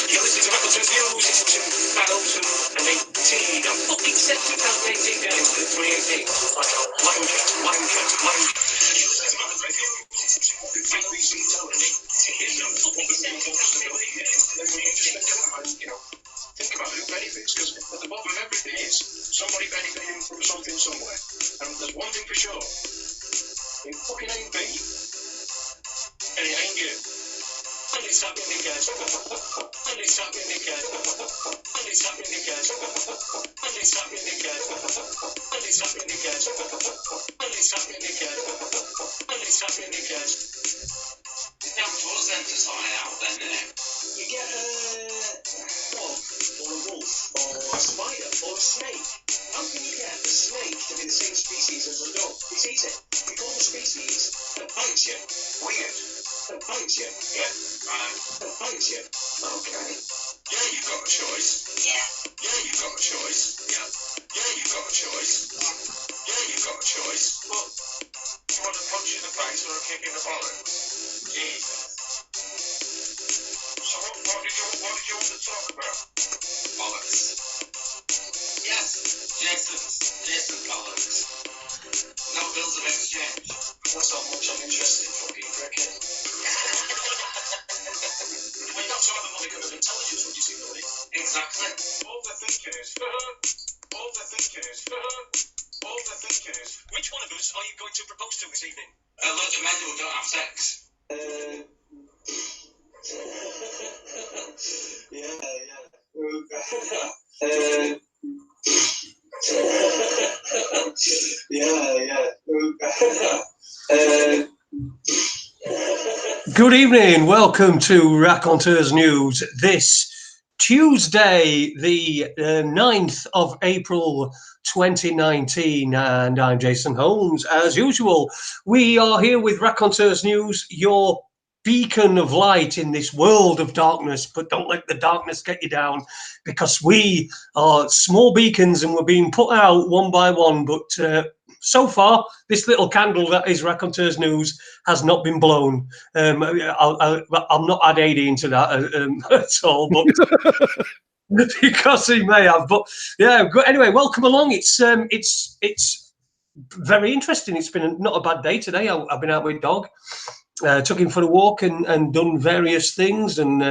You're listening to Raconteurs News. It's 2018. I'm fucking set 2018 going into 2018. Think about who benefits, because at the bottom of everything is somebody benefiting from something somewhere. And there's one thing for sure. It fucking ain't me. And it ain't you. And it's happening again. And it's happening again. And it's happening again. And it's happening again. And it's happening again. And it's happening again. And it's happening again. Now, what does that design out then, innit? You get a frog, or a wolf, or a spider, or a snake. How can you get a snake to be the same species as a dog? It's easy. You call the species that bites you. Weird. That bites you. Yeah. That bites you. Okay. Yeah, you've got a choice. Yeah. Yeah, you've got a choice. Yeah. Yeah, you've got a choice. Yeah, you've got a choice. But you want a punch in the face or a kick in the bollocks? Jesus. So what did you want to talk about? Bollocks. Yes. Jason bollocks. No bills of exchange. That's not much I'm interested in fucking cricket. We've got to have a modicum of intelligence, would you see, buddy? Exactly. Overthinkers. Overthinkers. Overthinkers. Which one of us are you going to propose to this evening? A lot of men who don't have sex. Good evening, welcome to Raconteurs News. This Tuesday, the 9th of April 2019, and I'm Jason Holmes. As usual, we are here with Raconteurs News, your beacon of light in this world of darkness, but don't let the darkness get you down, because we are small beacons and we're being put out one by one, but so far this little candle that is Raconteurs News has not been blown. I'll not add AD into that at all, but because he may have. But yeah, anyway, welcome along. It's very interesting. It's been not a bad day today. I've been out with dog. Took him for a walk and done various things, and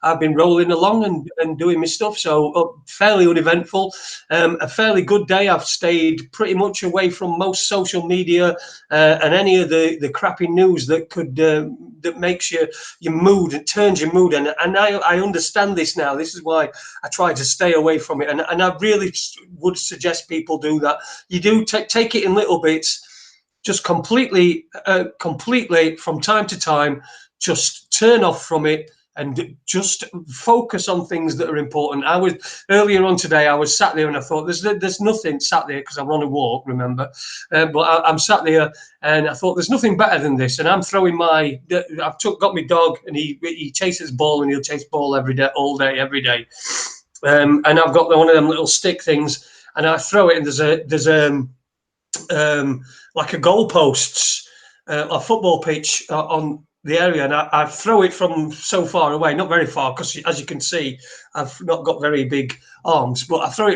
I've been rolling along and doing my stuff, so fairly uneventful. A fairly good day. I've stayed pretty much away from most social media and any of the crappy news that could that makes your mood, it turns your mood, and I understand this now. This is why I try to stay away from it, and I really would suggest people do that. You do take it in little bits. Just completely from time to time, just turn off from it and just focus on things that are important. I was earlier on today, I was sat there and I thought there's nothing sat there because I'm on a walk, remember, but I'm sat there and I thought there's nothing better than this. And I'm throwing got my dog, and he chases ball, and he'll chase ball every day, all day, every day. And I've got one of them little stick things, and I throw it, and there's like a goalposts, a football pitch on the area, and I throw it from so far away, not very far, because as you can see, I've not got very big arms, but I throw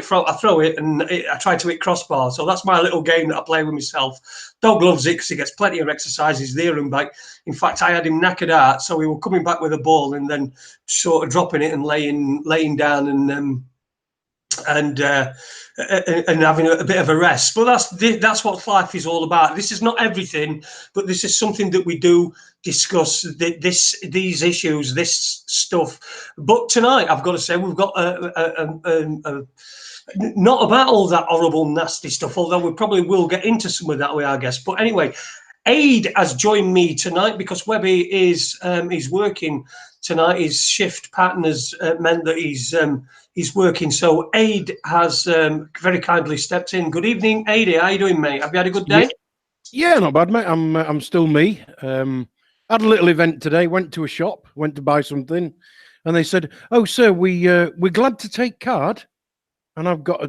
it, and I try to hit crossbar. So that's my little game that I play with myself. Dog loves it because he gets plenty of exercises there and back. In fact, I had him knackered out, so we were coming back with a ball and then sort of dropping it and laying down and having a bit of a rest. But that's what life is all about. This is not everything, but this is something that we do discuss, these issues, this stuff. But tonight, I've got to say, we've got not about all that horrible, nasty stuff, although we probably will get into some of that, I guess. But anyway, Aid has joined me tonight because Webby is working tonight. His shift pattern has meant that he's working. So Aid has very kindly stepped in. Good evening, Aid. How you doing, mate? Have you had a good day? Yeah, not bad, mate. I'm still me. Had a little event today. Went to a shop. Went to buy something, and they said, "Oh, sir, we're glad to take card." And I've got a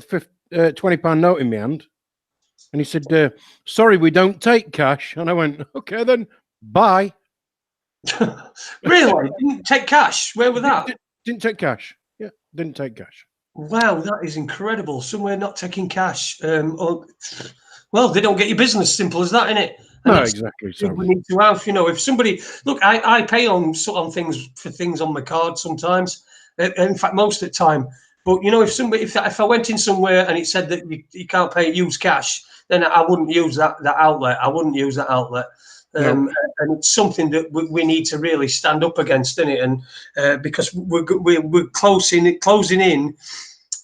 £20 note in my hand. And he said, sorry, we don't take cash. And I went, okay, then bye. Really? Didn't take cash? Where was that? Didn't take cash. Yeah, didn't take cash. Wow, that is incredible. Somewhere not taking cash. Well, they don't get your business. Simple as that, isn't it? And No, it's exactly. So we need to have, if somebody look, I pay on things for things on my card sometimes. In fact, most of the time. But if I went in somewhere and it said that you can't use cash, then I wouldn't use that outlet. I wouldn't use that outlet. no. And it's something that we need to really stand up against, isn't it? And because we're closing in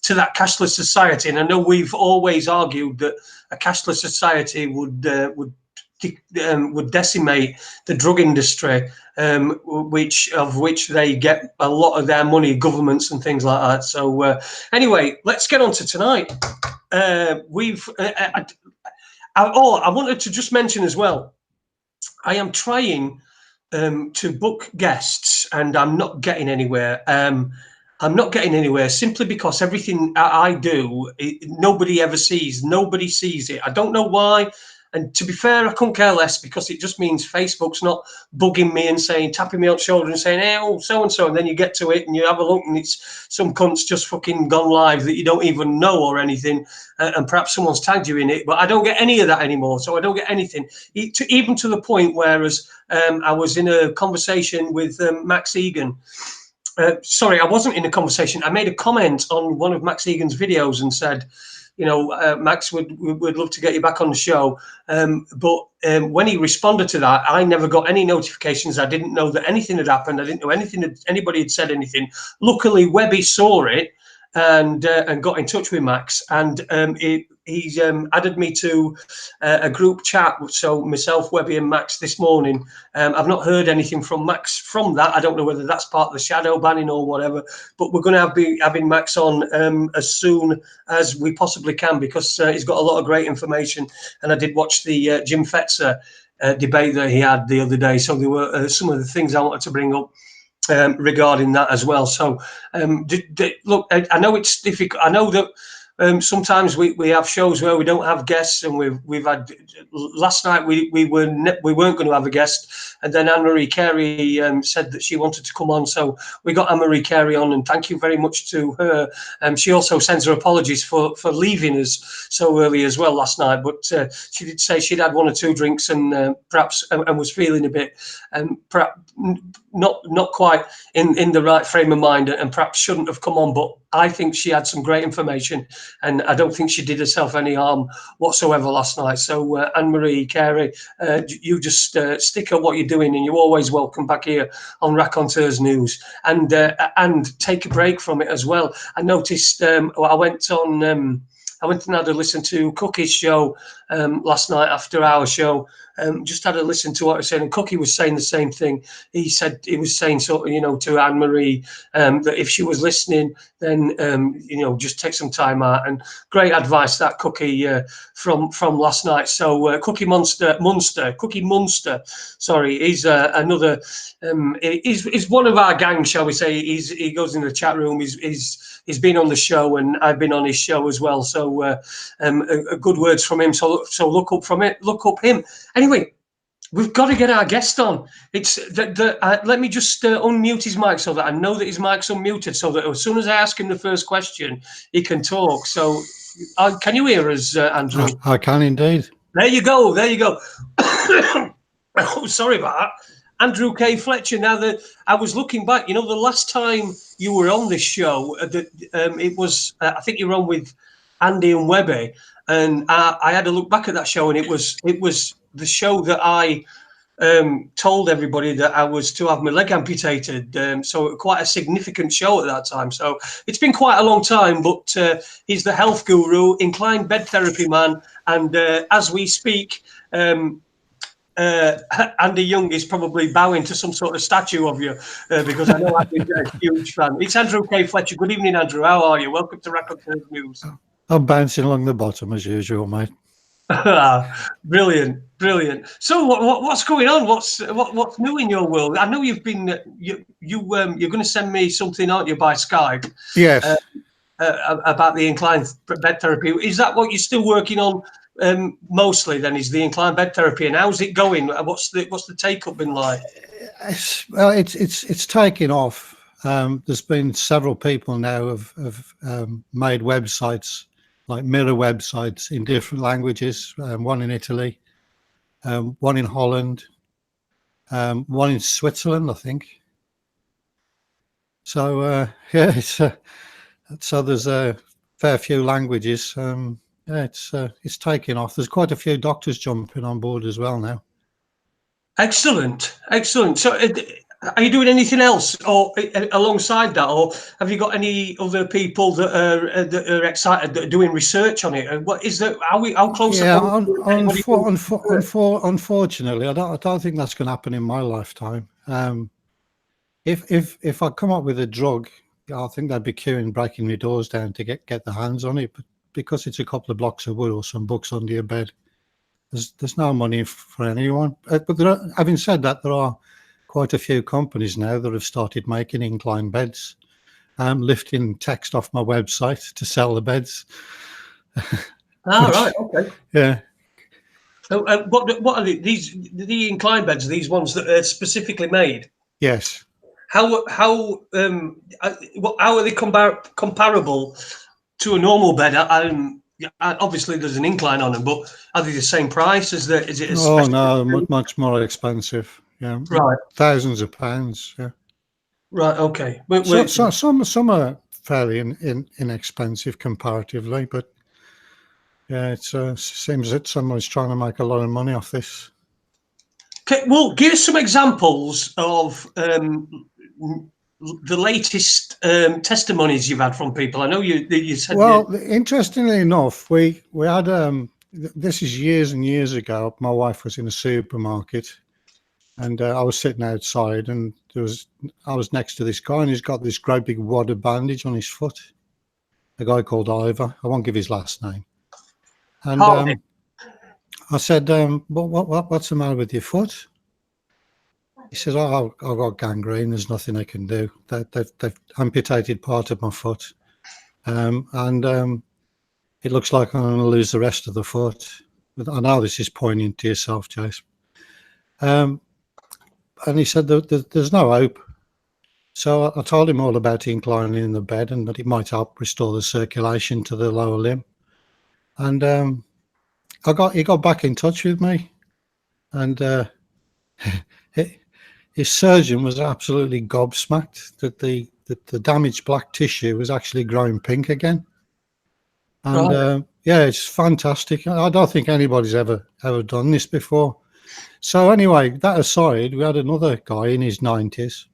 to that cashless society, and I know we've always argued that a cashless society would decimate the drug industry, which they get a lot of their money, governments and things like that. So anyway, let's get on to tonight. I wanted to just mention as well, I am trying to book guests, and I'm not getting anywhere. I'm not getting anywhere simply because everything I do, nobody ever sees. Nobody sees it. I don't know why. And to be fair, I couldn't care less, because it just means Facebook's not bugging me and tapping me on the shoulder and saying, hey, oh, so-and-so. And then you get to it and you have a look and it's some cunt's just fucking gone live that you don't even know or anything. And perhaps someone's tagged you in it. But I don't get any of that anymore. So I don't get anything. Even to the point whereas I was in a conversation with Max Egan. Sorry, I wasn't in a conversation. I made a comment on one of Max Egan's videos and said, Max, would love to get you back on the show. But when he responded to that, I never got any notifications. I didn't know that anything had happened. I didn't know anybody had said anything. Luckily, Webby saw it and got in touch with Max, and he's added me to a group chat. So myself, Webby, and Max this morning. I've not heard anything from Max from that. I don't know whether that's part of the shadow banning or whatever. But we're going to be having Max on as soon as we possibly can, because he's got a lot of great information. And I did watch the Jim Fetzer debate that he had the other day. So there were some of the things I wanted to bring up regarding that as well. So look, I know it's difficult. I know that sometimes we have shows where we don't have guests, and we've had last night we weren't going to have a guest, and then Anne-Marie Carey said that she wanted to come on, so we got Anne-Marie Carey on, and thank you very much to her. She also sends her apologies for leaving us so early as well last night, but she did say she'd had one or two drinks and perhaps and was feeling a bit perhaps not quite in the right frame of mind, and perhaps shouldn't have come on. But I think she had some great information, and I don't think she did herself any harm whatsoever last night. So Anne-Marie Carey, you just stick at what you're doing, and you're always welcome back here on Raconteurs News, and take a break from it as well. I noticed I went and had a listen to Cookie's show last night after our show. Just had a listen to what I was saying, and Cookie was saying the same thing. He was saying sort of, to Anne-Marie that if she was listening, then just take some time out. And great advice that, Cookie, from last night. So Cookie Munster, sorry, he's another. He's one of our gang, shall we say? He goes in the chat room. He's been on the show, and I've been on his show as well. So good words from him. So look up him. Anyway, we've got to get our guest on. It's let me just unmute his mic so that I know that his mic's unmuted, so that as soon as I ask him the first question, he can talk. So can you hear us, Andrew? I can indeed. There you go. Oh, sorry about that. Andrew K Fletcher. Now that I was looking back, the last time you were on this show, it was I think you were on with Andy and Webby, and I had to look back at that show, and it was the show that I told everybody that I was to have my leg amputated. So quite a significant show at that time. So it's been quite a long time, but he's the health guru, inclined bed therapy man, and as we speak, Andy Young is probably bowing to some sort of statue of you because I know Andy's a huge fan. It's Andrew K Fletcher. Good evening, Andrew. How are you? Welcome to Raconteurs News. I'm bouncing along the bottom as usual, mate. Brilliant. So what's going on? What's new in your world? I know you've been you're going to send me something, aren't you, by Skype? Yes. About the inclined bed therapy. Is that what you're still working on mostly then is the incline bed therapy, and how's it going? What's the take up been like? Well, it's taking off. There's been several people now have made websites, like mirror websites in different languages. One in Italy, one in Holland, one in Switzerland, I think. So yeah, so there's a fair few languages. Yeah, it's taking off. There's quite a few doctors jumping on board as well now. Excellent. So, are you doing anything else, or alongside that, or have you got any other people that are excited, that are doing research on it? And what is that? How close? Yeah, unfortunately, I don't think that's going to happen in my lifetime. If I come up with a drug, I think they'd be queuing, breaking my doors down to get their hands on it. But because it's a couple of blocks of wood or some books under your bed, there's no money for anyone. But having said that, there are quite a few companies now that have started making incline beds. Lifting text off my website to sell the beds. Right, okay. Yeah. So, what are the incline beds? These ones that are specifically made? Yes. How are they comparable to a normal bed? Obviously, there's an incline on them, but are they the same price? Is it? Oh no, much more expensive. Yeah, right. Thousands of pounds. Yeah. Right. Okay. So some are fairly inexpensive comparatively, but yeah, it seems that someone's trying to make a lot of money off this. Okay. Well, give us some examples of the latest testimonies you've had from people. I know you said. Well, interestingly enough, we had this is years and years ago. My wife was in a supermarket, and I was sitting outside, and I was next to this guy, and he's got this great big wad of bandage on his foot. A guy called Ivor. I won't give his last name. And I said, "What's the matter with your foot?" He says, "Oh, I've got gangrene. There's nothing I can do. They've amputated part of my foot, and it looks like I'm going to lose the rest of the foot." But I know this is pointing to yourself, Jace. And he said there's no hope. So I told him all about inclining in the bed and that it might help restore the circulation to the lower limb. And he got back in touch with me, and his surgeon was absolutely gobsmacked that the damaged black tissue was actually growing pink again. And yeah, it's fantastic. I don't think anybody's ever done this before. So anyway, that aside, we had another guy in his 90s,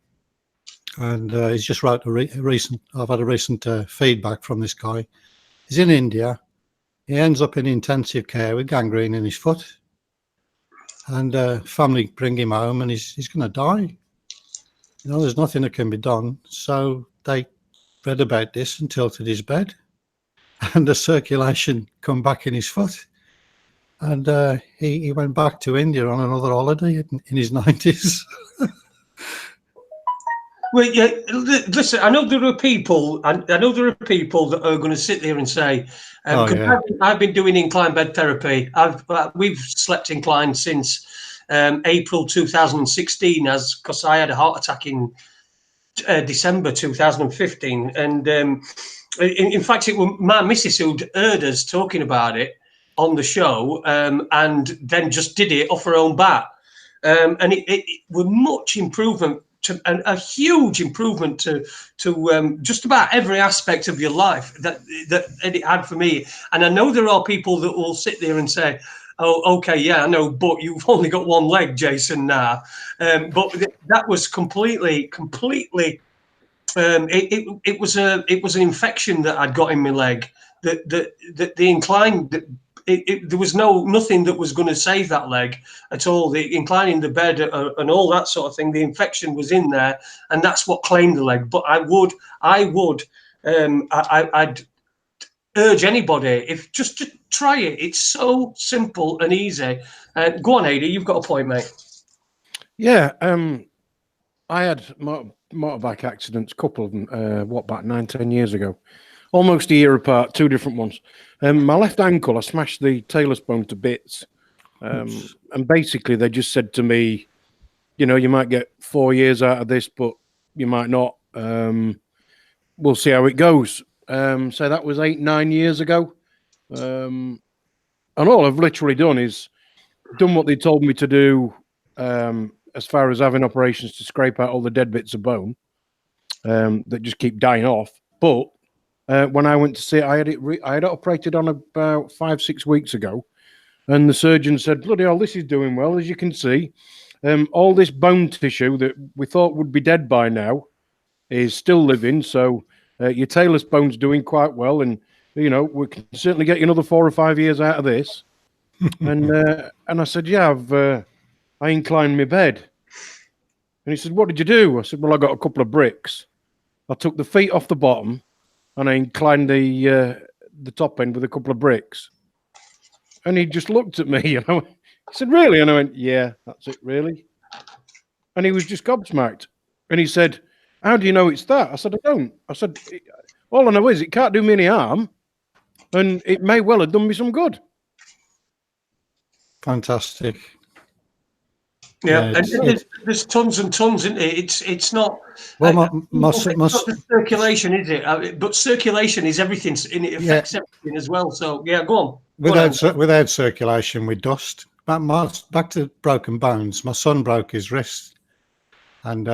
and he's just wrote I've had a recent feedback from this guy. He's in India. He ends up in intensive care with gangrene in his foot, and family bring him home, and he's going to die. You know, there's nothing that can be done. So they read about this and tilted his bed, and the circulation come back in his foot. And he went back to India on another holiday in his 90s. Well, yeah. Listen, I know there are people. I know there are people that are going to sit there and say, I've been doing incline bed therapy. We've slept inclined since April 2016, because I had a heart attack in December 2015, and in fact, it was my missus who'd heard us talking about it on the show, and then just did it off her own bat, and it was much improvement. A huge improvement to just about every aspect of your life that it had for me. And I know there are people that will sit there and say, "Oh, okay, yeah, I know, but you've only got one leg, Jason." Now, but that was completely. It was an infection that I'd got in my leg. The incline. There was nothing that was going to save that leg at all. The inclining the bed and all that sort of thing. The infection was in there, and that's what claimed the leg. But I'd urge anybody just to try it. It's so simple and easy. Go on, Ada, you've got a point, mate. Yeah, I had motorbike accidents, couple of them, about 9-10 years ago. almost a year apart, two different ones. My left ankle, I smashed the talus bone to bits. And basically they just said to me, you know, you might get 4 years out of this, but you might not. We'll see how it goes. So that was 8-9 years ago. And all I've literally done is done what they told me to do, as far as having operations to scrape out all the dead bits of bone that just keep dying off. But when I went to see it, I had it operated on about 5-6 weeks ago, and the surgeon said, "Bloody hell, this is doing well, as you can see. All this bone tissue that we thought would be dead by now is still living. So your talus bone's doing quite well, and you know we can certainly get you another 4 or 5 years out of this." And I said, "Yeah, I inclined my bed." And he said, "What did you do?" I said, "Well, I got a couple of bricks. I took the feet off the bottom, and I inclined the top end with a couple of bricks." And he just looked at me, and he said, "Really?" And I went, "Yeah, that's it, really." And he was just gobsmacked. And he said, "How do you know it's that?" I said, "I don't." I said, "All I know is it can't do me any harm, and it may well have done me some good." Fantastic. Yeah, and there's tons and tons, isn't it? It's not. Well, it's not the circulation, is it? But circulation is everything, and it affects everything as well. So yeah, go on. Without circulation, with dust. Back to broken bones. My son broke his wrist, and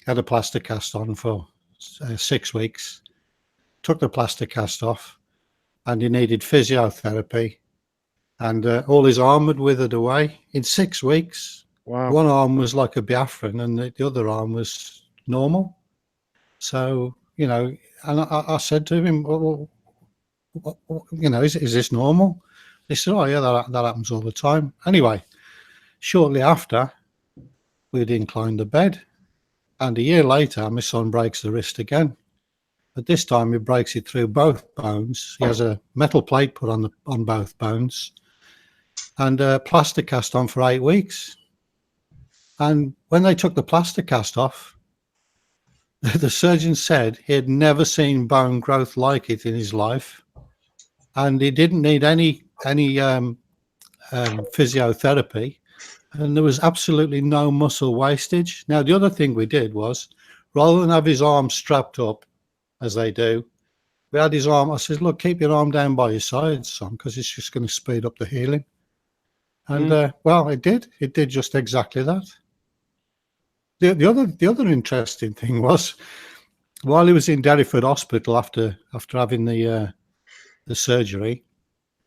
had a plaster cast on for 6 weeks. Took the plaster cast off, and he needed physiotherapy, and all his arm had withered away in 6 weeks. Wow. One arm was like a Biafran, and the other arm was normal. So, you know, and I said to him, "Well, you know, is this normal?" He said, "Oh, yeah, that happens all the time." Anyway, shortly after, we'd inclined the bed, and a year later, my son breaks the wrist again. But this time, he breaks it through both bones. He has a metal plate put on both bones, and a plaster cast on for 8 weeks. And when they took the plaster cast off, the surgeon said he had never seen bone growth like it in his life, and he didn't need any physiotherapy, and there was absolutely no muscle wastage. Now, the other thing we did was, rather than have his arm strapped up, as they do, we had his arm. I said, "Look, keep your arm down by your side, son, because it's just going to speed up the healing." And well, it did. It did just exactly that. The other interesting thing was, while he was in Derriford Hospital after having the surgery,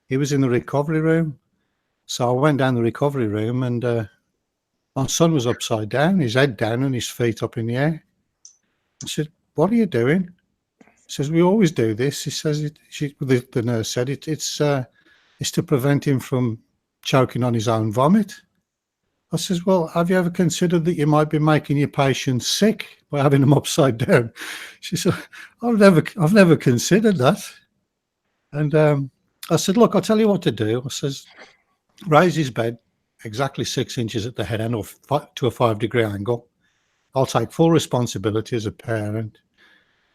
he was in the recovery room. So I went down the recovery room, and my son was upside down, his head down and his feet up in the air. I said, "What are you doing?" He says, "We always do this." He says, the nurse said, it's to prevent him from choking on his own vomit. I says, "Well, have you ever considered that you might be making your patients sick by having them upside down?" She said, I've never considered that." And I said, "Look, I'll tell you what to do." I says, "Raise his bed exactly 6 inches at the head end, or to a 5-degree angle. I'll take full responsibility as a parent."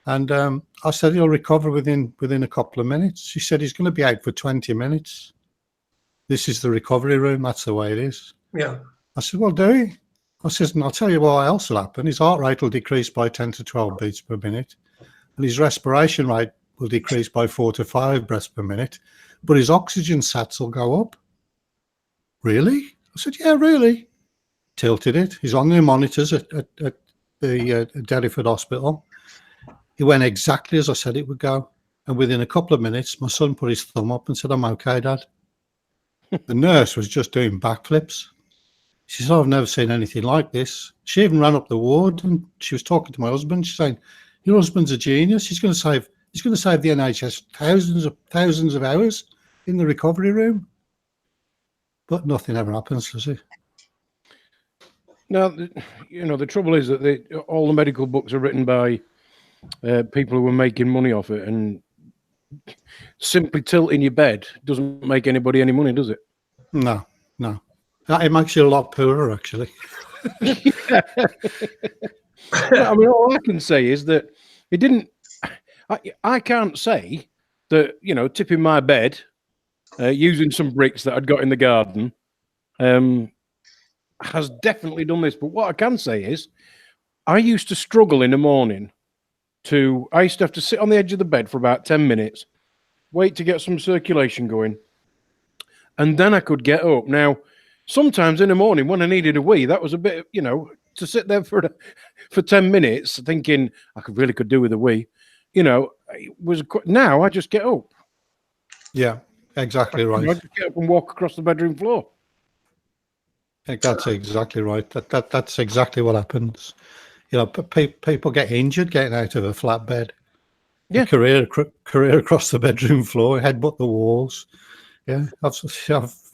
And I said, "He'll recover within a couple of minutes." She said, "He's going to be out for 20 minutes. This is the recovery room. That's the way it is." Yeah. I said, "Well, do he?" I says, "And I'll tell you what else will happen. His heart rate will decrease by 10 to 12 beats per minute, and his respiration rate will decrease by 4 to 5 breaths per minute, but his oxygen sats will go up." "Really?" I said, "Yeah, really." Tilted it. He's on the monitors at the Derriford Hospital. He went exactly as I said it would go, and within a couple of minutes, my son put his thumb up and said, "I'm okay, Dad." The nurse was just doing backflips. She said, "I've never seen anything like this." She even ran up the ward, and she was talking to my husband. She's saying, "Your husband's a genius. He's going to save the NHS thousands of hours in the recovery room." But nothing ever happens, does it? Now, you know, the trouble is that all the medical books are written by people who are making money off it, and simply tilting your bed doesn't make anybody any money, does it? No. It makes you a lot poorer, actually. I mean, all I can say is that it didn't. I can't say that, you know, tipping my bed, using some bricks that I'd got in the garden, has definitely done this. But what I can say is, I used to struggle in the morning I used to have to sit on the edge of the bed for about 10 minutes, wait to get some circulation going, and then I could get up. Now, sometimes in the morning when I needed a wee, that was a bit, you know, to sit there for 10 minutes thinking I could do with a wee, you know, now I just get up. Yeah, exactly right. I just get up and walk across the bedroom floor. I think that's exactly right. That's exactly what happens. You know, people get injured getting out of a flat bed. Yeah, career across the bedroom floor, headbutt the walls. Yeah, I've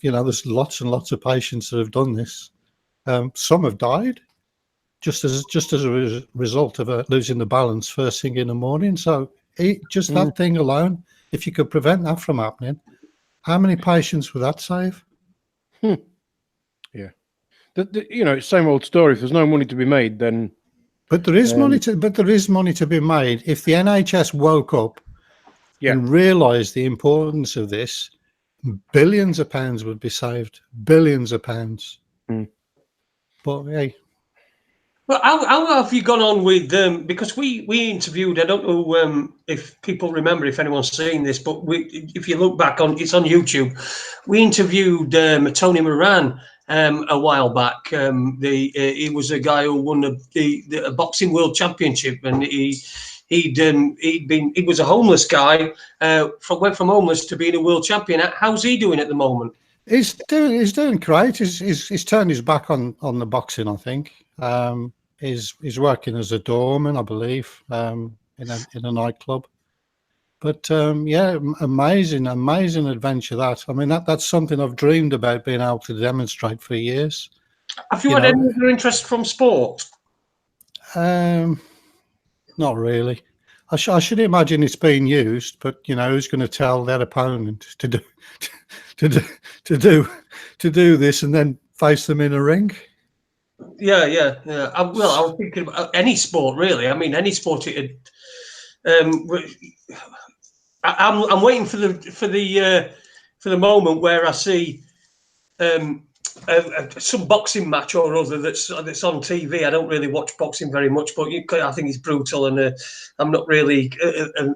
you know, there's lots and lots of patients that have done this. Some have died just as a result of losing the balance first thing in the morning. So just that thing alone, if you could prevent that from happening, how many patients would that save? Yeah. You know, it's the same old story. If there's no money to be made, then. But there is money to be made if the NHS woke up and realised the importance of this. Billions of pounds would be saved. Billions of pounds. But hey. Well, how have you gone on with because we interviewed, I don't know if people remember, if anyone's seen this, but if you look back it's on YouTube, we interviewed Tony Moran a while back. He was a guy who won the boxing world championship, and he was a homeless guy, went from homeless to being a world champion. How's he doing at the moment? He's doing great. He's turned his back on the boxing, I think. He's working as a doorman, I believe, in a nightclub. But yeah, amazing adventure. That, I mean, that's something I've dreamed about being able to demonstrate for years. Have you had any other interest from sport? Not really. I should imagine it's being used, but you know, who's going to tell their opponent to do this and then face them in a ring? Yeah. I was thinking about any sport, really. I mean, any sport. I'm waiting for the moment where I see some boxing match or other that's on TV. I don't really watch boxing very much, but I think it's brutal, and I'm not really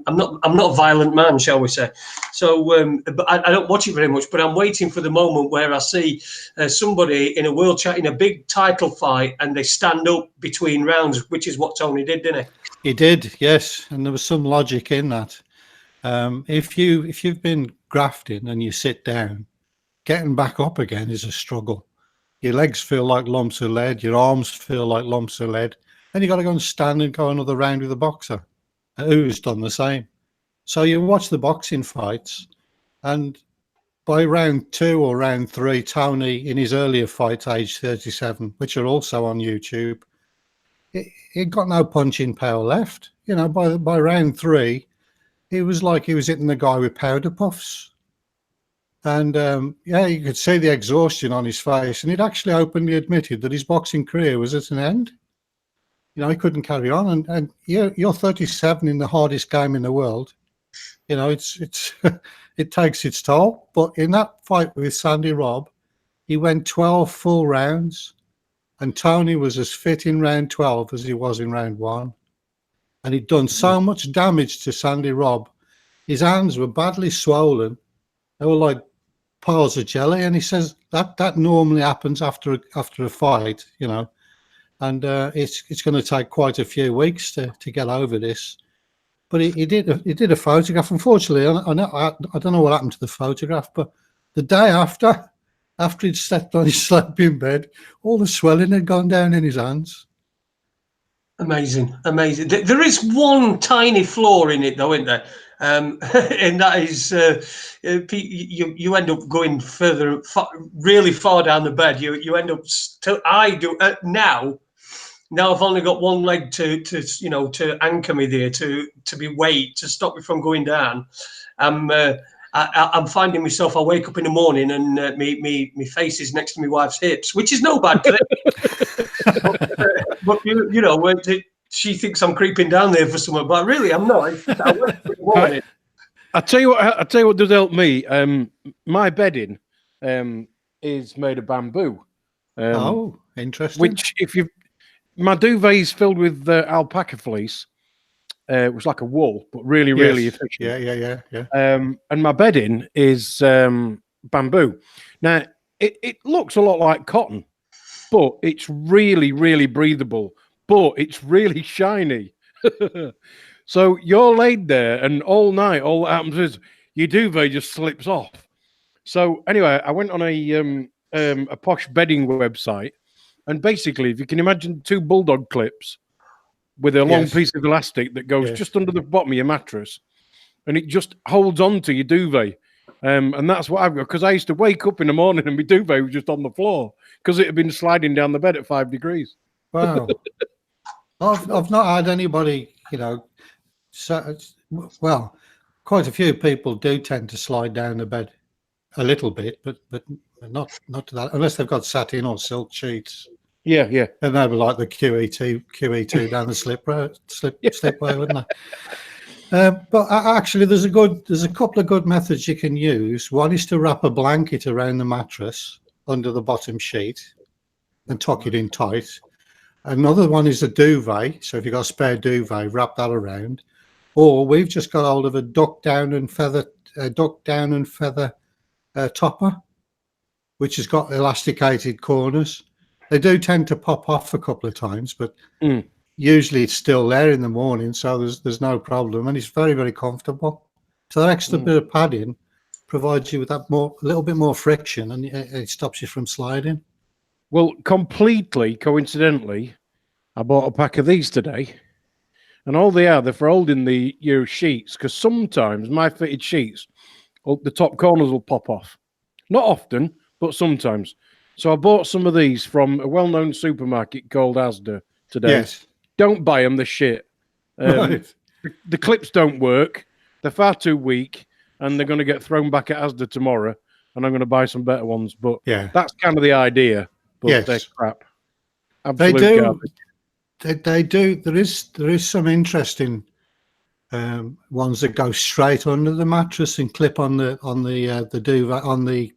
I'm not a violent man, shall we say? So, but I don't watch it very much. But I'm waiting for the moment where I see somebody in a big title fight, and they stand up between rounds, which is what Tony did, didn't he? He did, yes, and there was some logic in that. If you've been grafting and you sit down, getting back up again is a struggle. Your legs feel like lumps of lead, your arms feel like lumps of lead, and you got to go and stand and go another round with a boxer who's done the same. So you watch the boxing fights, and by round 2 or round 3, Tony, in his earlier fights, age 37, which are also on YouTube, he got no punching power left. You know, by round 3, he was like he was hitting the guy with powder puffs. And yeah, you could see the exhaustion on his face, and he'd actually openly admitted that his boxing career was at an end. You know, he couldn't carry on. And you're 37 in the hardest game in the world. You know, it's it takes its toll. But in that fight with Sandy Robb, he went 12 full rounds, and Tony was as fit in round 12 as he was in round 1. And he'd done so much damage to Sandy Robb. His hands were badly swollen. They were like piles of jelly, and he says that normally happens after a fight, you know, and it's going to take quite a few weeks to get over this. But he did a photograph. Unfortunately, I don't know what happened to the photograph, but the day after he'd slept on his sleeping bed, all the swelling had gone down in his hands. Amazing. There is one tiny flaw in it, though, isn't there? And that is you end up going really far down the bed. You end up. I do now. Now I've only got one leg to anchor me there to be weight to stop me from going down. I'm finding myself. I wake up in the morning and me face is next to my wife's hips, which is no bad thing. but you know, she thinks I'm creeping down there for something, but really I'm not. It's just I went for the morning. I tell you what does help me. My bedding is made of bamboo. Oh, interesting. Which, my duvet is filled with alpaca fleece. It was like a wool, but really efficient. Yeah. And my bedding is bamboo. Now, it looks a lot like cotton, but it's really breathable, but it's really shiny. So you're laid there, and all night, all that happens is your duvet just slips off. So anyway, I went on a posh bedding website, and basically, if you can imagine 2 bulldog clips with a long piece of elastic that goes just under the bottom of your mattress, and it just holds on to your duvet. And that's what I've got, because I used to wake up in the morning and my duvet was just on the floor because it had been sliding down the bed at 5 degrees. Wow. I've not had anybody, well, quite a few people do tend to slide down the bed a little bit, but not to that, unless they've got satin or silk sheets. Yeah. And they were like the QE2 down the slipway, wouldn't they? But actually, there's a couple of good methods you can use. One is to wrap a blanket around the mattress under the bottom sheet and tuck it in tight. Another one is a duvet. So if you've got a spare duvet, wrap that around. Or we've just got hold of a duck down and feather topper, which has got elasticated corners. They do tend to pop off a couple of times, but usually it's still there in the morning, so there's no problem, and it's very comfortable. So that extra bit of padding provides you with that a little bit more friction, and it stops you from sliding. Well, completely coincidentally, I bought a pack of these today, and all they're for holding your sheets, because sometimes my fitted sheets, the top corners will pop off. Not often, but sometimes. So I bought some of these from a well-known supermarket called Asda today. Yes. Don't buy them, they're shit. Right. The clips don't work. They're far too weak, and they're going to get thrown back at Asda tomorrow, and I'm going to buy some better ones. But that's kind of the idea. But they're crap. Absolute garbage. They do. There is some interesting ones that go straight under the mattress and clip on the duvet, on the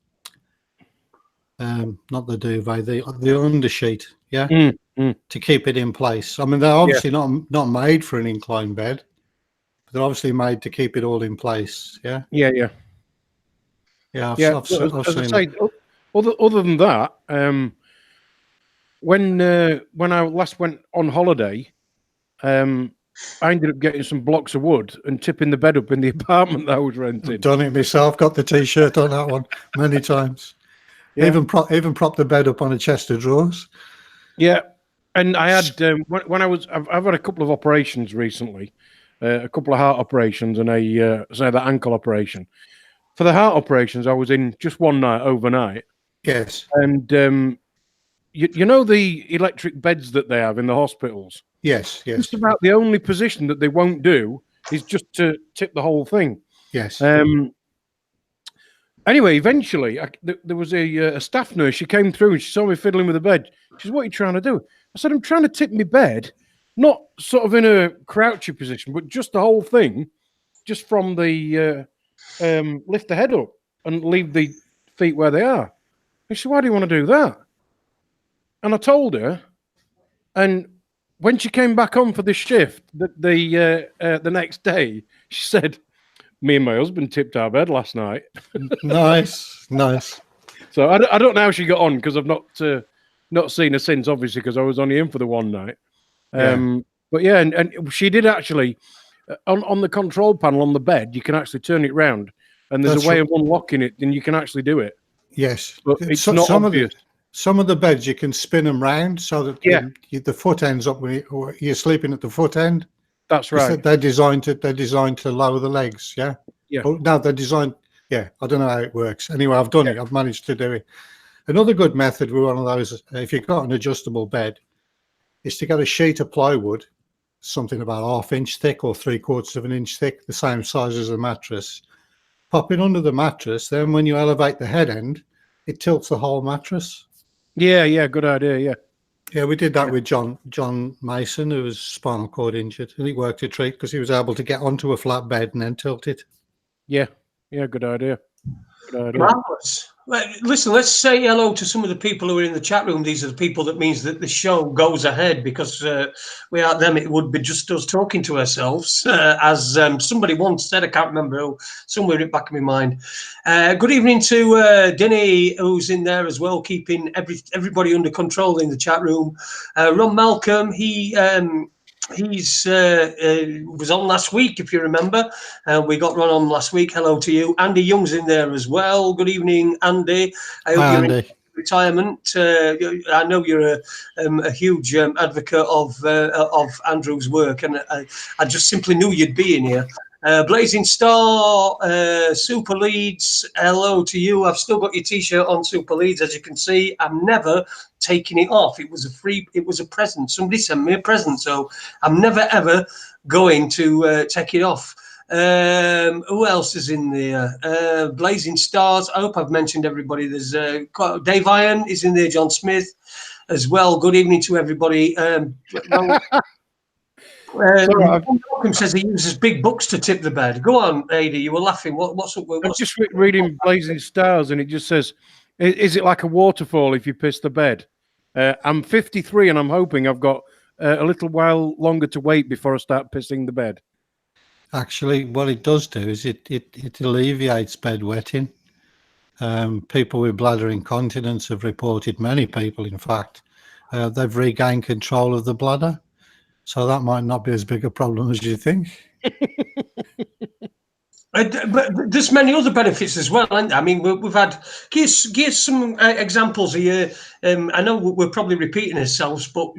not the duvet, the undersheet, to keep it in place. I mean, they're obviously not made for an inclined bed, but they're obviously made to keep it all in place. Yeah. I've seen it. Other than that, when I last went on holiday, I ended up getting some blocks of wood and tipping the bed up in the apartment that I was renting. I've done it myself. Got the T-shirt on that one many times. Yeah. Even prop the bed up on a chest of drawers. Yeah, and I had when I've had a couple of operations recently, a couple of heart operations and that ankle operation. For the heart operations, I was in just one night overnight. Yes, and you know the electric beds that they have in the hospitals. Yes. Just about the only position that they won't do is just to tip the whole thing. Yes. Anyway, eventually, there was a staff nurse. She came through and she saw me fiddling with the bed. She said, "What are you trying to do?" I said, "I'm trying to tip my bed, not sort of in a crouchy position, but just the whole thing, just from the lift the head up and leave the feet where they are." And she said, "Why do you want to do that?" And I told her, and when she came back on for the shift the next day, she said, "Me and my husband tipped our bed last night." Nice. So I don't know how she got on, because I've not seen her since, obviously, because I was only in for the one night. But yeah, and she did actually on the control panel on the bed. You can actually turn it round, and there's a way of unlocking it, and you can actually do it. Yes, but it's not obvious. Some of the beds you can spin them round so that the foot ends up when you're sleeping at the foot end. That's right. They're designed to lower the legs. Yeah. Oh, no, they're designed. Yeah, I don't know how it works. Anyway, I've done it. I've managed to do it. Another good method with one of those, if you've got an adjustable bed, is to get a sheet of plywood, something about 1/2 inch thick or 3/4 of an inch thick, the same size as the mattress. Pop it under the mattress. Then when you elevate the head end, it tilts the whole mattress. Yeah, good idea. Yeah, we did that with John Mason, who was spinal cord injured, and it worked a treat because he was able to get onto a flat bed and then tilt it. Yeah, good idea. Good idea. Marvelous. Listen, let's say hello to some of the people who are in the chat room. These are the people that means that the show goes ahead, because without them, it would be just us talking to ourselves. As somebody once said, I can't remember who, somewhere in the back of my mind. Good evening to Denny, who's in there as well, keeping everybody under control in the chat room. Ron Malcolm, He's was on last week, if you remember. We got Ron on last week. Hello to you. Andy Young's in there as well. Good evening, Andy. I hope you're in retirement. I know you're a huge advocate of Andrew's work, and I just simply knew you'd be in here. Blazing Star, Super Leeds, hello to you. I've still got your t-shirt on, Super Leeds, as you can see. I'm never taking it off. It was a present. Somebody sent me a present, so I'm never ever going to take it off. Who else is in there? Blazing Stars. I hope I've mentioned everybody. There's Dave Iron is in there. John Smith as well. Good evening to everybody. Malcolm says he uses big books to tip the bed. Go on, Ada. You were laughing. What's up? I'm just reading Blazing Stars, and it just says, "Is it like a waterfall if you piss the bed?" I'm 53, and I'm hoping I've got a little while longer to wait before I start pissing the bed. Actually, what it does do is it alleviates bedwetting. People with bladder incontinence have reported, many people, in fact, they've regained control of the bladder. So that might not be as big a problem as you think. But there's many other benefits as well. I mean, we've had give some examples here. I know we're probably repeating ourselves, but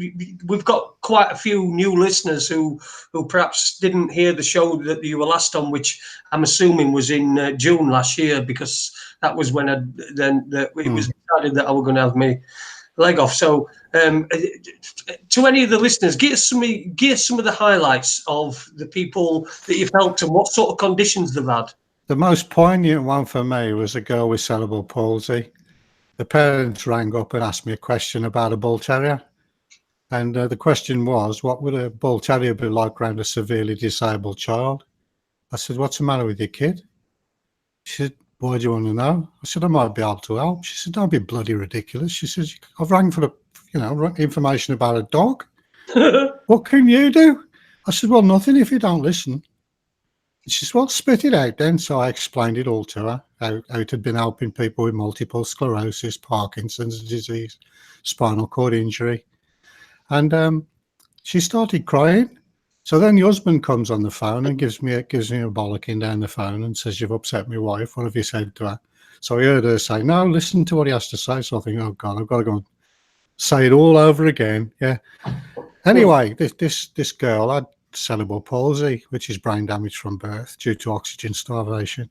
we've got quite a few new listeners who perhaps didn't hear the show that you were last on, which I'm assuming was in June last year, because that was when it was decided that I was going to have me leg off. So to any of the listeners, give us some of the highlights of the people that you've helped and what sort of conditions they've had. The most poignant one for me was a girl with cerebral palsy. The parents rang up and asked me a question about a bull terrier, and the question was, what would a bull terrier be like around a severely disabled child? I said, what's the matter with your kid? She said, why do you want to know? I said, I might be able to help. She said, don't be bloody ridiculous. She says, I've rang for information about a dog. What can you do? I said, well, nothing if you don't listen. She says, well, spit it out then. So I explained it all to her, how it had been helping people with multiple sclerosis, Parkinson's disease, spinal cord injury. And she started crying. So then your husband comes on the phone and gives me a bollocking down the phone and says, you've upset my wife. What have you said to her? So I heard her say, no, listen to what he has to say. So I think, oh, God, I've got to go and say it all over again. Yeah. Anyway, this girl had cerebral palsy, which is brain damage from birth due to oxygen starvation.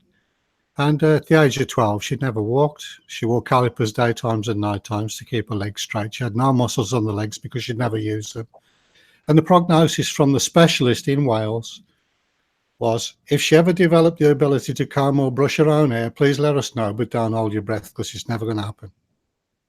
And at the age of 12, she'd never walked. She wore calipers daytimes and nighttimes to keep her legs straight. She had no muscles on the legs because she'd never used them. And the prognosis from the specialist in Wales was, if she ever developed the ability to comb or brush her own hair, please let us know, but don't hold your breath because it's never going to happen.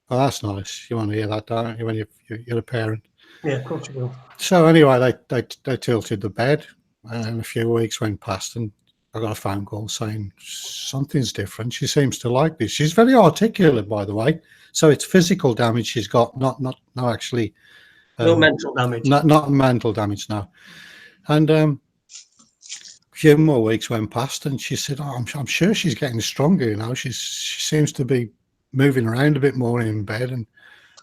Oh, that's nice. You want to hear that, don't you, when you're a parent? Yeah, of course you will. So anyway, they tilted the bed, and a few weeks went past, and I got a phone call saying something's different. She seems to like this. She's very articulate, by the way. So it's physical damage she's got, not actually... no mental damage. Not mental damage, no. And a few more weeks went past, and she said, oh, I'm sure she's getting stronger, you know. She seems to be moving around a bit more in bed. And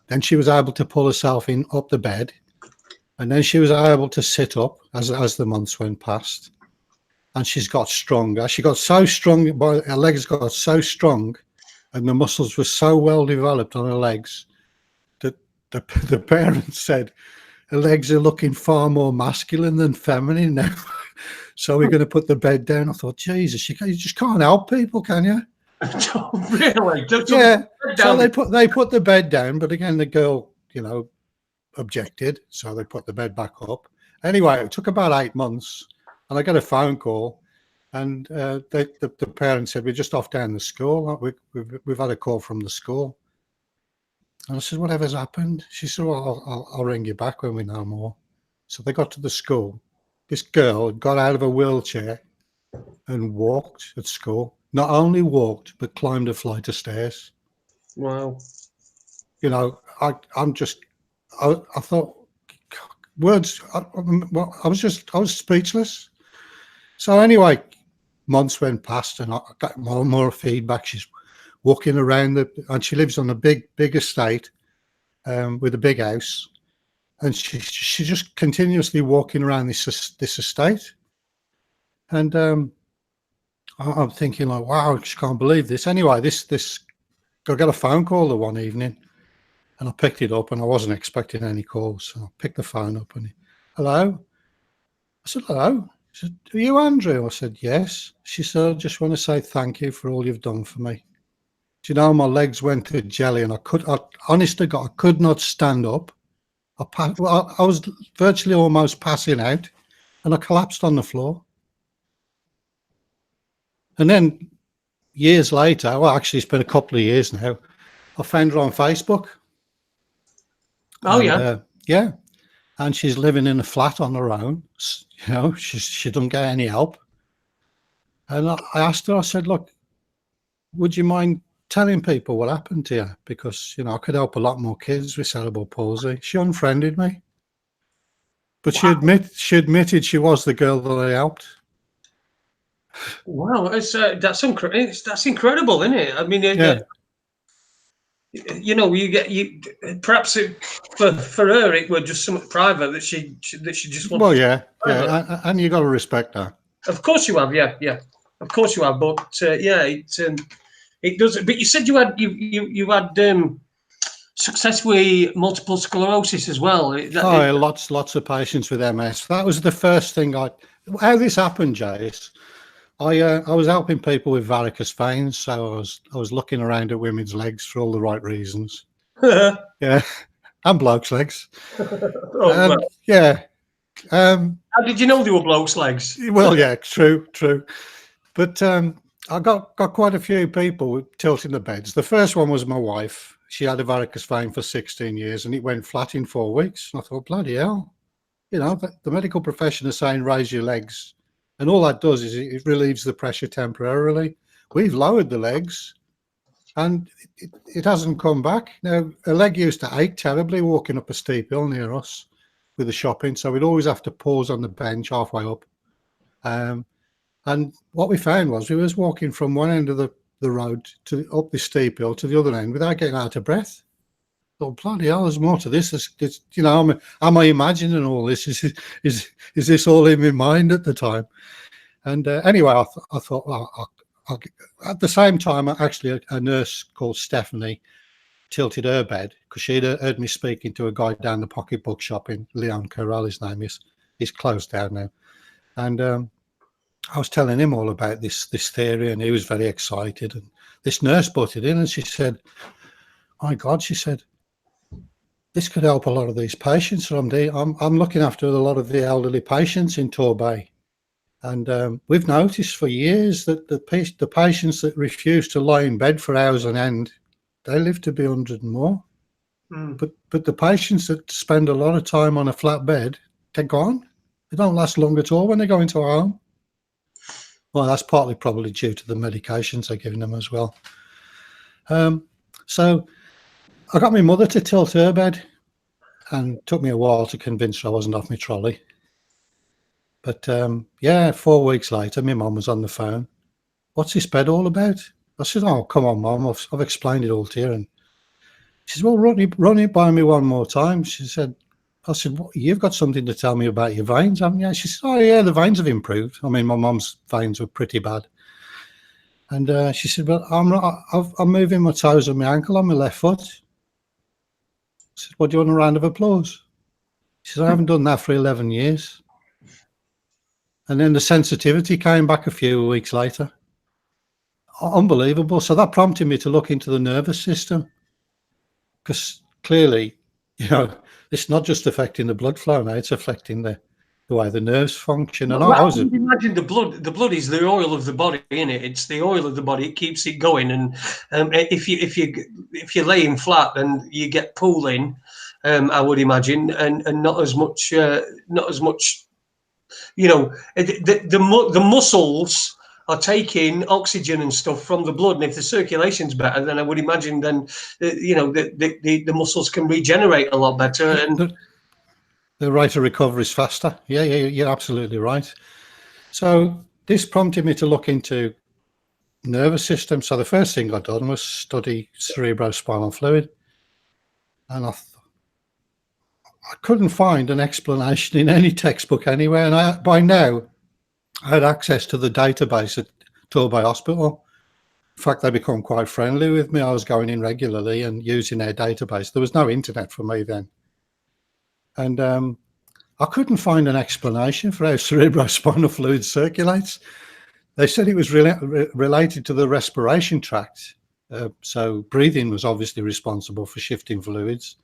then she was able to pull herself up the bed. And then she was able to sit up as the months went past. And she's got stronger. She got so strong, her legs got so strong, and the muscles were so well developed on her legs, the parents said her legs are looking far more masculine than feminine now. So we're going to put the bed down. I thought, Jesus, you just can't help people, can you? Really? Yeah. So they put the bed down, but again, the girl, objected. So they put the bed back up. Anyway, it took about 8 months, and I got a phone call, and the parents said, we're just off down the school. We've had a call from the school. And I said, whatever's happened? She said, well, I'll ring you back when we know more. So they got to the school. This girl got out of a wheelchair and walked at school. Not only walked, but climbed a flight of stairs. Wow. You know, I thought words. I was speechless. So anyway, months went past, and I got more and more feedback. She's walking around and she lives on a big estate with a big house, and she's just continuously walking around this estate. And I'm thinking like, wow, I just can't believe this. Anyway, I got a phone call the one evening, and I picked it up, and I wasn't expecting any calls. So I picked the phone up, and hello. I said, hello. She said, are you Andrew? I said, yes. She said, I just want to say thank you for all you've done for me. Do you know, my legs went to jelly, and honest to God, I could not stand up. I was virtually almost passing out, and I collapsed on the floor. And then years later, well, actually, it's been a couple of years now, I found her on Facebook. Oh, and, yeah. And she's living in a flat on her own. You know, she doesn't get any help. And I asked her, I said, look, would you mind telling people what happened to you? Because, you know, I could help a lot more kids with cerebral palsy. She unfriended me. But wow. She admitted she was the girl that I helped. Wow, that's incredible, isn't it? I mean, yeah. You know, perhaps for her it was just something private that she just wanted. Well, yeah, and you got to respect that. Of course you have, yeah. Of course you have, but it does. But you said you had success with multiple sclerosis as well. Lots of patients with MS. That was the first thing how this happened, Jace. I was helping people with varicose veins, so I was looking around at women's legs for all the right reasons. Yeah, and blokes' legs. Well. Yeah. How did you know they were blokes' legs? Well, yeah, true. But I got quite a few people tilting the beds. The first one was my wife. She had a varicose vein for 16 years, and it went flat in 4 weeks. And I thought, bloody hell, you know, the medical profession is saying raise your legs. And all that does is it relieves the pressure temporarily. We've lowered the legs, and it hasn't come back. Now, a leg used to ache terribly walking up a steep hill near us with the shopping, so we'd always have to pause on the bench halfway up. And what we found was we was walking from one end of the road up the steep hill to the other end without getting out of breath. Oh, bloody hell, there's more to this. You know, am I imagining all this? Is this all in my mind at the time? And anyway, I thought, well, at the same time, actually, a nurse called Stephanie tilted her bed because she'd heard me speaking to a guy down the pocketbook shop in Leon Corral, his name is. He's closed down now. And I was telling him all about this theory, and he was very excited. And this nurse butted in, and she said, my God, she said, this could help a lot of these patients. I'm looking after a lot of the elderly patients in Torbay. And we've noticed for years that the patients that refuse to lie in bed for hours on end, they live to be 100 and more. But the patients that spend a lot of time on a flat bed, they're gone. They don't last long at all when they go into a home. Well, that's partly probably due to the medications they're giving them as well. So I got my mother to tilt her bed, and it took me a while to convince her I wasn't off my trolley. But yeah, 4 weeks later, my mum was on the phone. What's this bed all about? I said, oh, come on, Mum, I've explained it all to you. And she said, well, run it by me one more time. I said, what, you've got something to tell me about your veins, haven't you? She said, oh, yeah, the veins have improved. I mean, my mum's veins were pretty bad. And she said, well, I'm moving my toes and my ankle on my left foot. I said, well, do you want a round of applause? She said, I haven't done that for 11 years. And then the sensitivity came back a few weeks later. Unbelievable. So that prompted me to look into the nervous system, because clearly, you know, it's not just affecting the blood flow now, it's affecting the way the nerves function. And Well, I was I would imagine the blood is the oil of the body, isn't it? It's the oil of the body. It keeps it going. And if you're laying flat, then you get pooling, I would imagine, and not as much, the muscles are taking oxygen and stuff from the blood, and if the circulation's better, then I would imagine then the muscles can regenerate a lot better, and the rate of recovery is faster. Yeah, you're absolutely right. So this prompted me to look into nervous system. So the first thing I done was study cerebrospinal fluid, and I couldn't find an explanation in any textbook anywhere. And by now I had access to the database at Torbay Hospital. In fact, they become quite friendly with me. I was going in regularly and using their database. There was no internet for me then. And I couldn't find an explanation for how cerebrospinal fluid circulates. They said it was related to the respiration tract. So breathing was obviously responsible for shifting fluids,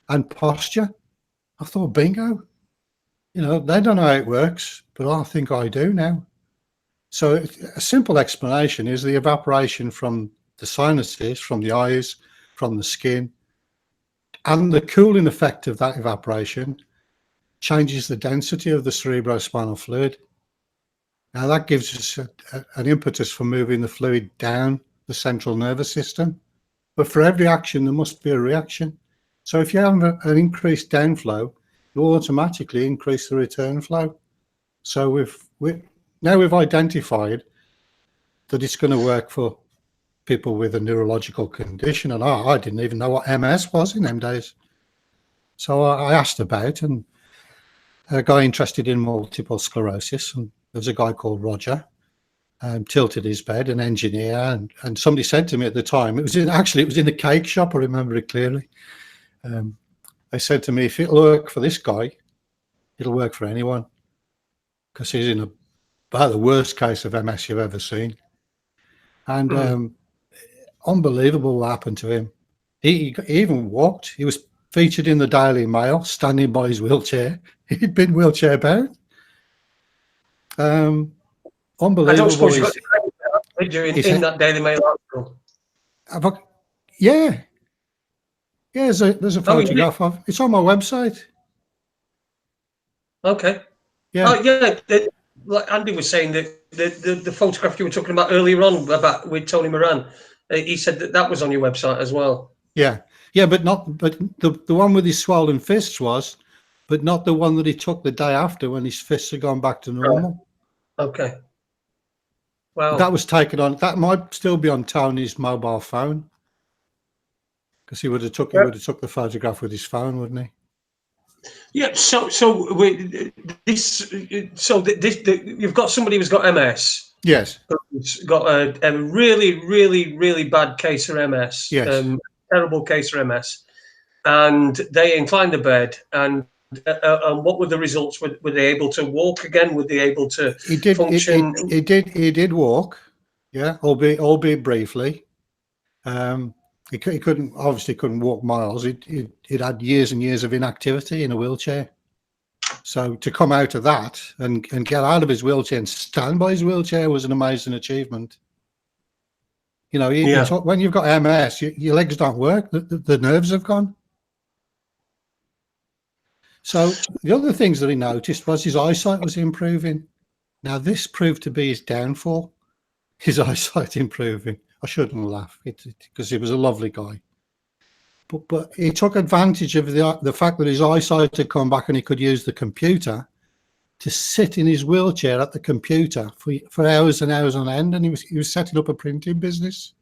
and posture. I thought, bingo. They don't know how it works, but I think I do now. So a simple explanation is the evaporation from the sinuses, from the eyes, from the skin, and the cooling effect of that evaporation changes the density of the cerebrospinal fluid. Now that gives us an impetus for moving the fluid down the central nervous system. But for every action, there must be a reaction. So if you have an increased downflow, you automatically increase the return flow. So we've identified that it's going to work for people with a neurological condition. And I didn't even know what MS was in them days. So I asked about, and I got interested in multiple sclerosis. And there's a guy called Roger, tilted his bed, an engineer. And somebody said to me at the time, it was in the cake shop, I remember it clearly. They said to me, if it'll work for this guy, it'll work for anyone, because he's in about the worst case of MS you've ever seen. And unbelievable what happened to him. He even walked. He was featured in the Daily Mail, standing by his wheelchair. He'd been wheelchair bound. Unbelievable. I don't suppose you got the picture in that Daily Mail article. Yeah. Yeah, there's a photograph of it's on my website. Okay. Yeah. Oh, yeah. Like Andy was saying, that the photograph you were talking about earlier on about with Tony Moran, he said that was on your website as well. Yeah. Yeah, but the one with his swollen fists was, but not the one that he took the day after when his fists had gone back to normal. Okay. Well, that was taken on. That might still be on Tony's mobile phone, because he would have took the photograph with his phone, wouldn't he? Yeah. So you've got somebody who's got MS. Yes. Who's got a really, really, really bad case of MS. Yes. Terrible case of MS, and they inclined the bed. And what were the results? Were they able to walk again? Were they able to function? He did walk. Yeah, albeit briefly. He couldn't walk miles. He'd had years and years of inactivity in a wheelchair. So to come out of that and get out of his wheelchair and stand by his wheelchair was an amazing achievement. When you've got MS, your legs don't work. The nerves have gone. So the other things that he noticed was his eyesight was improving. Now this proved to be his downfall. His eyesight improving. I shouldn't laugh, because he was a lovely guy. But he took advantage of the fact that his eyesight had come back and he could use the computer to sit in his wheelchair at the computer for hours and hours on end, and he was setting up a printing business.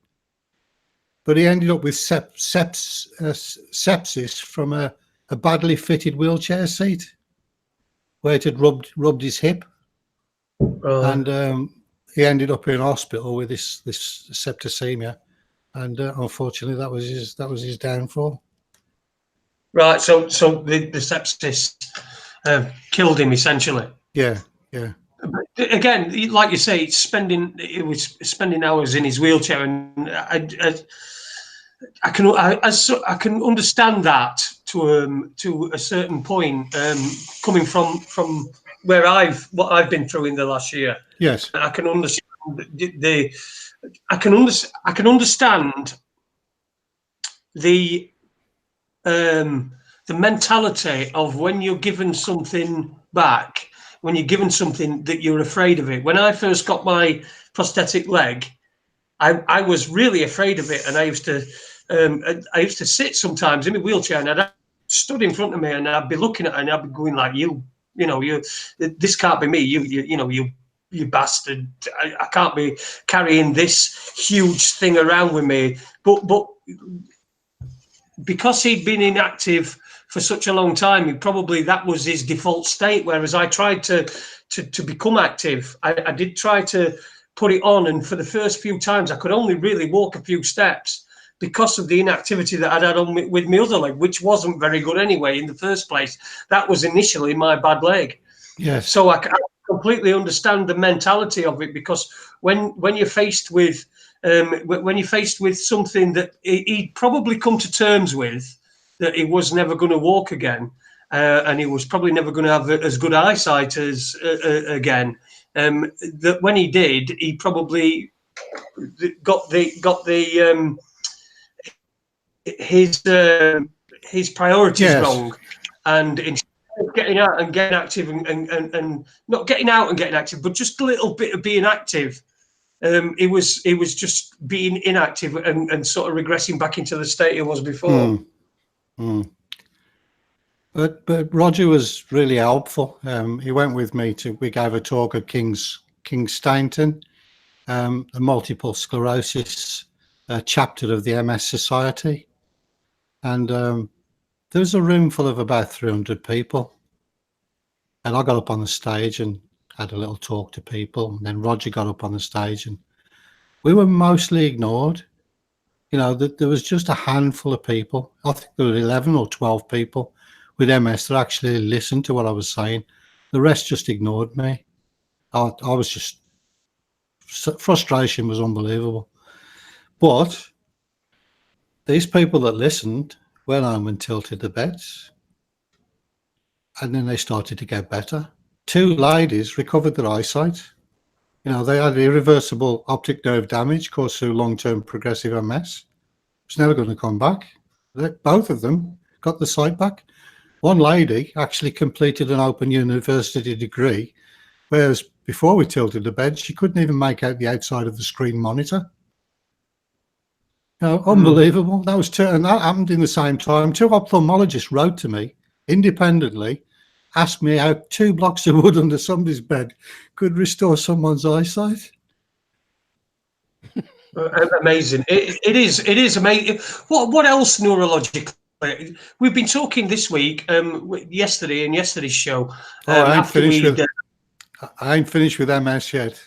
But he ended up with sepsis from a badly fitted wheelchair seat, where it had rubbed his hip, and he ended up in hospital with this septicemia, and unfortunately that was his downfall. Right. So the sepsis killed him essentially. Yeah. Again, like you say, he was spending hours in his wheelchair, and I can understand that to a certain point, coming from where what I've been through in the last year. Yes, I can understand I can understand the mentality of when you're given something back, when you're given something that you're afraid of it. When I first got my prosthetic leg, I was really afraid of it, and I used to sit sometimes in my wheelchair, and I'd stood in front of me, and I'd be looking at her, and I'd be going like, you this can't be me, you bastard, I can't be carrying this huge thing around with me. But because he'd been inactive for such a long time, that was his default state. Whereas I tried to become active. I did try to put it on, and for the first few times I could only really walk a few steps because of the inactivity that I'd had on with my other leg, which wasn't very good anyway in the first place. That was initially my bad leg. yes. So I completely understand the mentality of it, because when you're faced with something that he'd probably come to terms with, that he was never going to walk again, and he was probably never going to have as good eyesight as again. That when he did, he probably got his priorities wrong, and instead of getting out and getting active and not getting out and getting active, but just a little bit of being active, it was just being inactive and sort of regressing back into the state it was before. But Roger was really helpful. He went with me we gave a talk at King's Stainton, the multiple sclerosis chapter of the MS Society. And there was a room full of about 300 people. And I got up on the stage and had a little talk to people. And then Roger got up on the stage, and we were mostly ignored. There was just a handful of people. I think there were 11 or 12 people with MS that actually listened to what I was saying. The rest just ignored me. I was just, frustration was unbelievable. But these people that listened went home and tilted the beds. And then they started to get better. 2 ladies recovered their eyesight. They had irreversible optic nerve damage caused through long-term progressive MS. It's never going to come back. Both of them got the sight back. One lady actually completed an open university degree, whereas before we tilted the bed, she couldn't even make out the outside of the screen monitor. Unbelievable. That was and that happened in the same time. 2 ophthalmologists wrote to me independently, asked me how 2 blocks of wood under somebody's bed could restore someone's eyesight. Amazing. It is amazing. What else neurologically? We've been talking this week, yesterday in yesterday's show. I ain't finished with MS yet.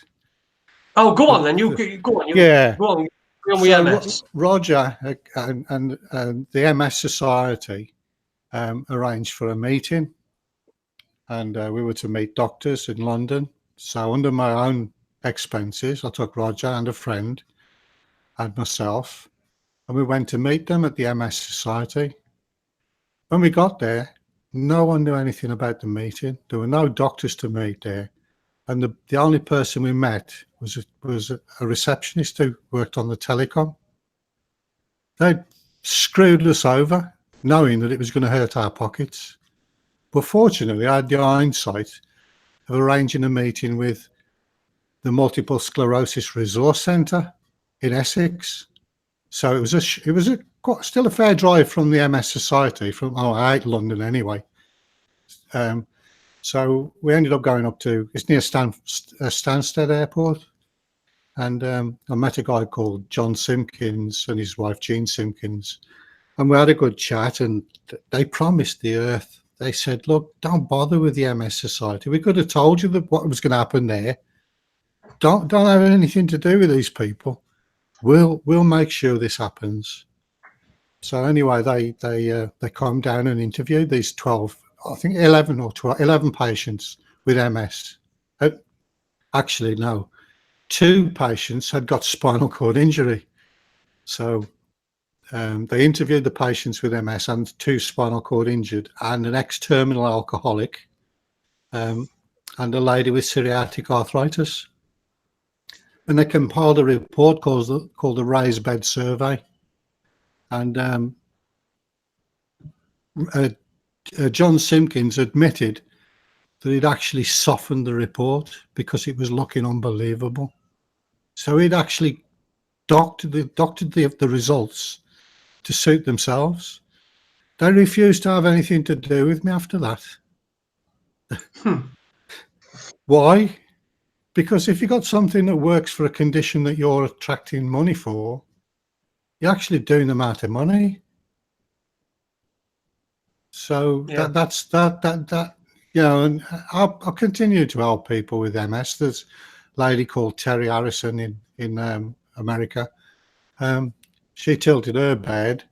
Oh, go on then. You go on. Go on. So MS. Roger and the MS Society arranged for a meeting, and we were to meet doctors in London. So under my own expenses, I took Roger and a friend and myself, and we went to meet them at the MS Society. When we got there, no one knew anything about the meeting. There were no doctors to meet there, and the only person we met was a receptionist who worked on the telecom. They screwed us over, knowing that it was going to hurt our pockets. But fortunately, I had the hindsight of arranging a meeting with the Multiple Sclerosis Resource Centre in Essex. So it was still a fair drive from the MS Society, I hate London anyway. So we ended up going up to, it's near Stansted Airport. And I met a guy called John Simpkins and his wife Jean Simpkins. And we had a good chat, and they promised the earth. They said, look, don't bother with the MS Society. We could have told you what was going to happen there. Don't have anything to do with these people. We'll make sure this happens. So anyway, they come down and interviewed these 12, I think 11 patients with MS. Actually, no, 2 patients had got spinal cord injury. So they interviewed the patients with MS and 2 spinal cord injured and an ex-terminal alcoholic and a lady with psoriatic arthritis. And they compiled a report called the Raised Bed Survey. And John Simpkins admitted that he'd actually softened the report because it was looking unbelievable. So he'd actually doctored the results to suit themselves. They refused to have anything to do with me after that. Why? Because if you got something that works for a condition that you're attracting money for, you're actually doing them out of money. So Yeah. that's you know, and I'll continue to help people with MS. There's a lady called Terry Harrison in America. She tilted her bed,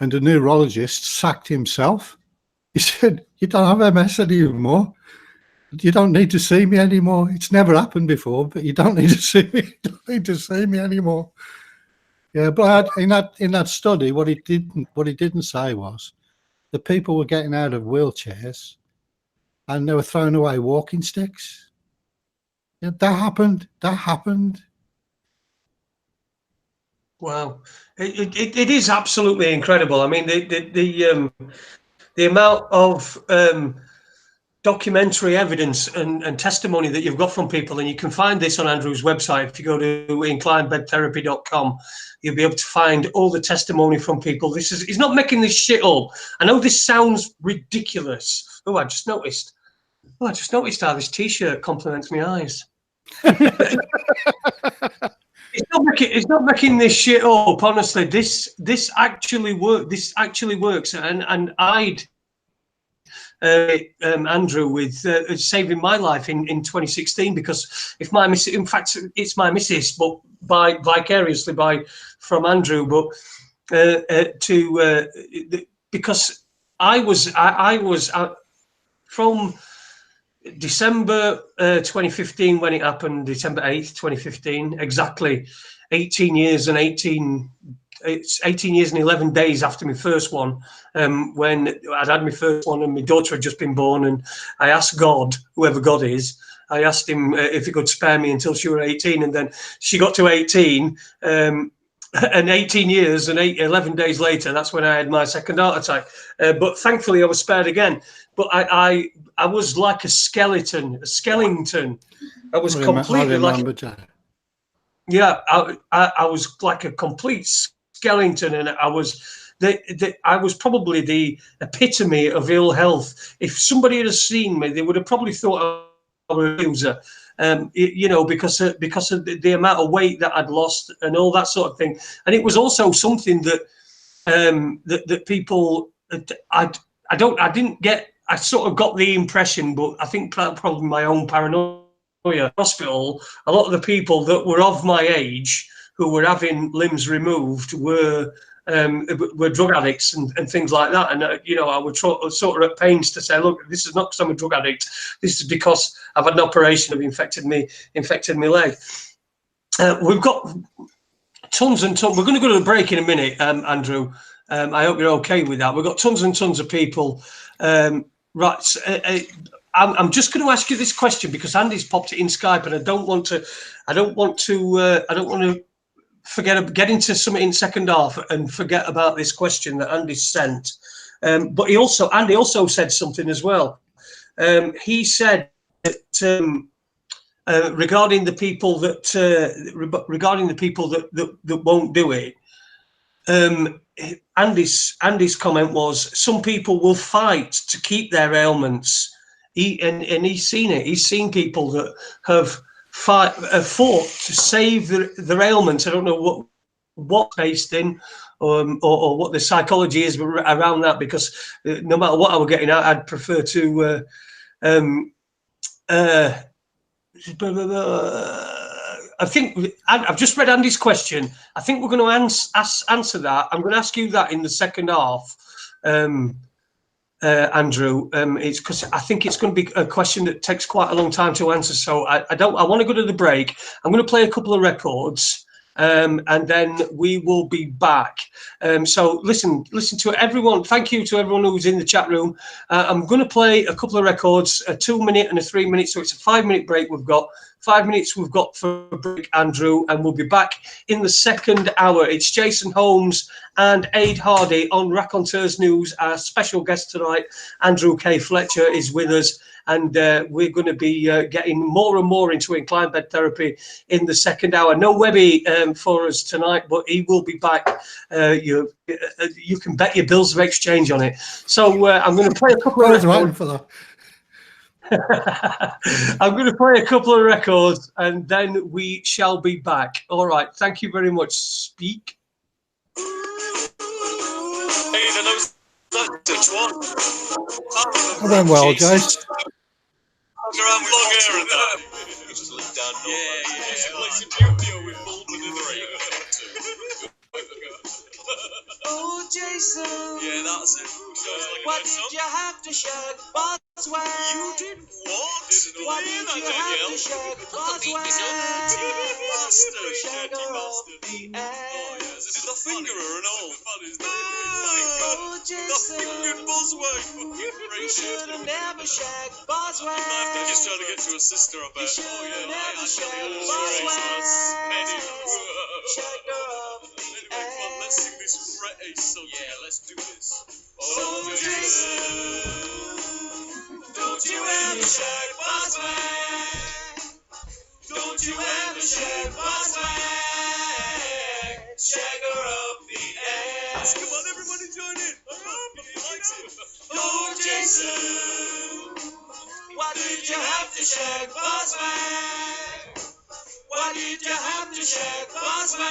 and a neurologist sacked himself. He said, "You don't have MS anymore. You don't need to see me anymore. It's never happened before, but you don't need to see me. You don't need to see me anymore." Yeah, but in that study, what he didn't say was the people were getting out of wheelchairs and they were throwing away walking sticks. Yeah, that happened. That happened. Wow, it is absolutely incredible. I mean, the amount of documentary evidence and testimony that you've got from people, and you can find this on Andrew's website. If you go to inclinedbedtherapy.com, you'll be able to find all the testimony from people. He's not making this shit up. I know this sounds ridiculous. I just noticed how this t-shirt complements my eyes. It's not making this shit up. Honestly, this actually works, and I'd Andrew with saving my life in 2016, because if my missus, in fact, it's my missus, but vicariously from Andrew, but because I was from December 2015 when it happened, December 8th, 2015, exactly 18 years and 11 days after my first one, when I'd had my first one and my daughter had just been born, and I asked God, whoever God is, I asked him if he could spare me until she was 18, and then she got to 18, and 18 years and 11 days later, that's when I had my second heart attack. But thankfully I was spared again. But I was like a skeleton. I was completely like, yeah, I was like a complete skeleton, and I was probably the epitome of ill health. If somebody had seen me, they would have probably thought I was a loser. You know, because of the amount of weight that I'd lost and all that sort of thing. And it was also something that that people, I sort of got the impression, but I think probably my own paranoia. Hospital, a lot of the people that were of my age who were having limbs removed were drug addicts and things like that. And, you know, I would sort of at pains to say, look, this is not because I'm a drug addict. This is because I've had an operation that infected me leg. We've got tons and tons. We're going to go to the break in a minute, Andrew. I hope you're okay with that. We've got tons and tons of people. Right. I'm just going to ask you this question because Andy's popped it in Skype, and I don't want to get into something in second half and forget about this question that Andy sent. But Andy also said something as well. He said that regarding the people that won't do it. Andy's comment was, some people will fight to keep their ailments. He's seen it. He's seen people that have fought to save their ailments. I don't know what based in or what the psychology is around that, because no matter what I were getting at, I'd prefer to I think I've just read Andy's question. I think we're going to answer that. I'm going to ask you that in the second half, Andrew. It's because I think it's going to be a question that takes quite a long time to answer. So I want to go to the break. I'm going to play a couple of records, and then we will be back. So listen to everyone. Thank you to everyone who's in the chat room. I'm going to play a couple of records, a 2 minute and a 3 minute. So it's a 5 minute break we've got. 5 minutes we've got for a break, Andrew, and we'll be back in the second hour. It's Jason Holmes and Aid Hardy on Raconteurs News. Our special guest tonight, Andrew K Fletcher, is with us, and we're going to be getting more and more into inclined bed therapy in the second hour. No Webby for us tonight, but he will be back. You can bet your bills of exchange on it. So I'm going to play a couple of records. Waiting for that. I'm going to play a couple of records and then we shall be back. All right. Thank you very much. Speak. I went well, guys. Oh, Jason. Yeah, that's it. What did you have to shag Boswell? You did what? What did you have to shag Boswell? Shagger off the ass. Is it the fingerer and all? Oh, Jason. You should have never shagged Boswell. I'm just trying to get to a sister about. You should have never shagged Boswell. Shagger off the ass. Let's sing this reggae song. Yeah, let's do this. Oh, Jason, don't you ever shag Boswell. Don't you ever shag Boswell. Shagger up the ass. Come on, everybody join in. I hope he likes it. Oh, Jason, why did you have to shag Boswell? Why did you have to shag Boswell?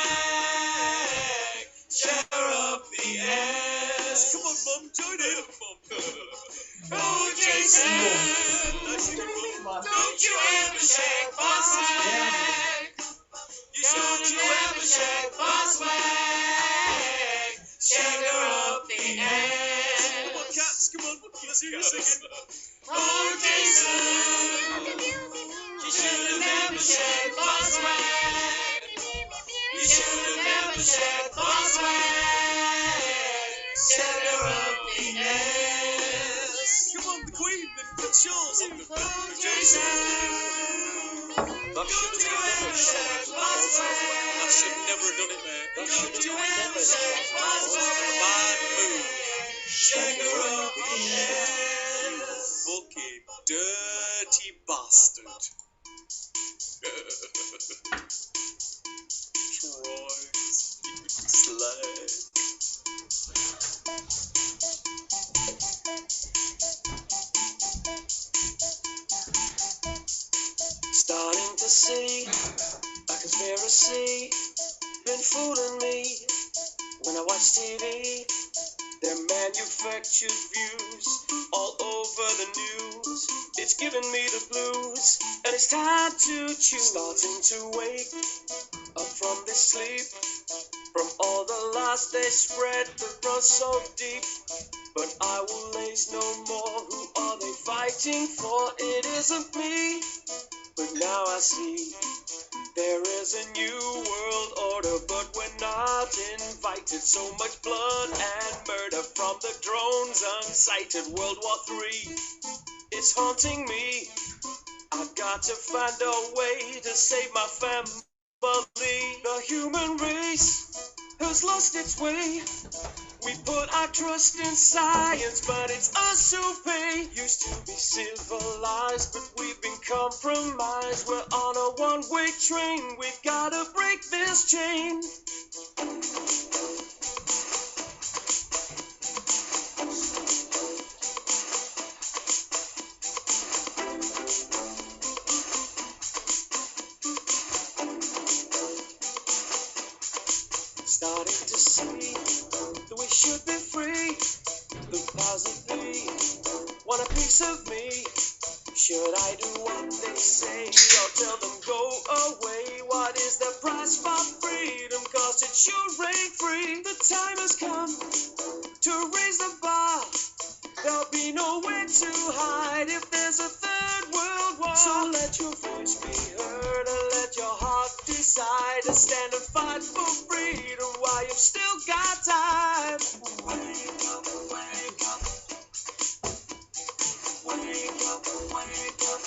Shagger up the ass. Come on, Mum, join in. Oh, Jason, don't you ever shag Boswell. Don't you ever shag Boswell. Shagger up the ass. Come on, cats, come on. Let's hear you singing. Oh, Jason, you should have never shagged Boswell. You should have never shagged Boswell. Shagger up the ass. Come on, the Queen, the shawls on the oh, Jason. That should have never shagged Boswell. That should never have done it, man. That should have never shagged Boswell. Bad move. Shagger up the ass. Fucking dirty bastard. Troy, slag. Starting to see a conspiracy been fooling me when I watch TV. They're manufactured views all over the news. It's giving me the blues, and it's time to choose. Starting to wake up from this sleep, from all the lies they spread that run so deep. But I will lace no more. Who are they fighting for? It isn't me. But now I see there is a new world order, but we're not invited. So much blood and murder from the drones unsighted. World War III, it's haunting me. I've got to find a way to save my family. The human race has lost its way. We put our trust in science, but it's us who pay. Used to be civilized, but we've been compromised. We're on a one-way train. We've got to break this chain. Starting to see that we should be free. The powers that be want a piece of me. Should I do what they say or tell them go away? What is the price for freedom? Cause it should reign free. The time has come to raise the bar. There'll be nowhere to hide if there's a third world war. So let your voice be heard and let your heart decide. decide to stand and fight for freedom while you've still got time. Wake up, wake up. Wake up, wake up.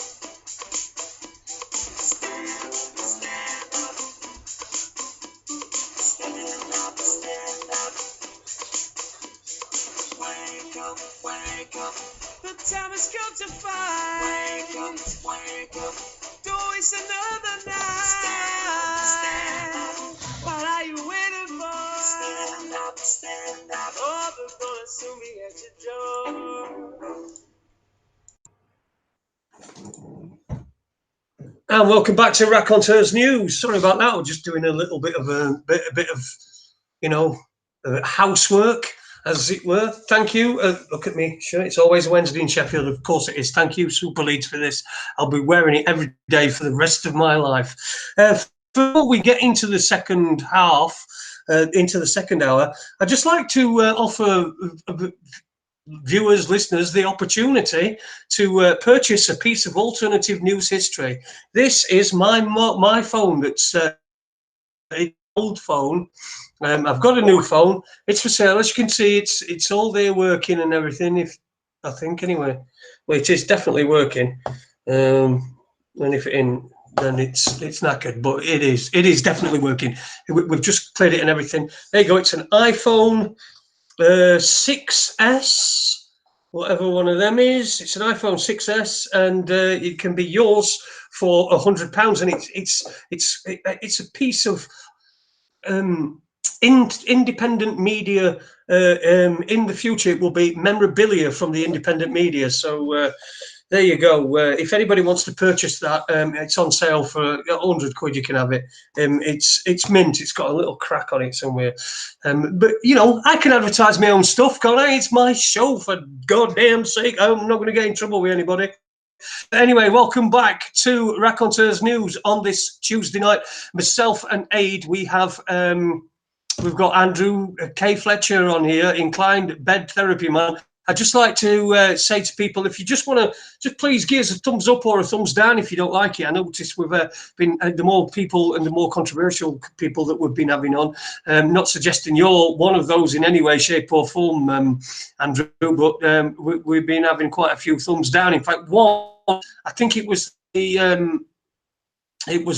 Stand, stand up. Stand up, stand up. Wake up, wake up. The time has come to fight. Wake up, wake up. Don't waste another night. Stand up. What are you waiting for? Stand up, stand up. Oh, they're gonna soon be at your door. And welcome back to Raconteurs News. Sorry about that. We're just doing a little bit of housework, as it were. Thank you. Look at me. Sure, it's always Wednesday in Sheffield. Of course it is. Thank you, Super Leeds, for this. I'll be wearing it every day for the rest of my life. Before we get into the second half, into the second hour, I'd just like to offer viewers, listeners, the opportunity to purchase a piece of alternative news history. This is my phone. That's an old phone. I've got a new phone. It's for sale. As you can see, it's all there working and everything. I think anyway. Well, it is definitely working. And if it in, then it's knackered. But it is definitely working. We've just cleared it and everything. There you go. It's an iPhone 6S, whatever one of them is. It's an iPhone 6S, and it can be yours for £100. And it's a piece of independent media. In the future, it will be memorabilia from the independent media. So there you go. If anybody wants to purchase that, it's on sale for £100. You can have it. It's mint. It's got a little crack on it somewhere. But you know, I can advertise my own stuff, can't I? It's my show, for goddamn sake. I'm not going to get in trouble with anybody. Anyway, welcome back to Raconteurs News on this Tuesday night. Myself and Aid, we've got Andrew K Fletcher on here, inclined bed therapy man. I'd just like to say to people, if you just want to, just please give us a thumbs up or a thumbs down if you don't like it. I noticed we've been the more people and the more controversial people that we've been having on. Not suggesting you're one of those in any way, shape or form, Andrew, but we've been having quite a few thumbs down. In fact, I think it was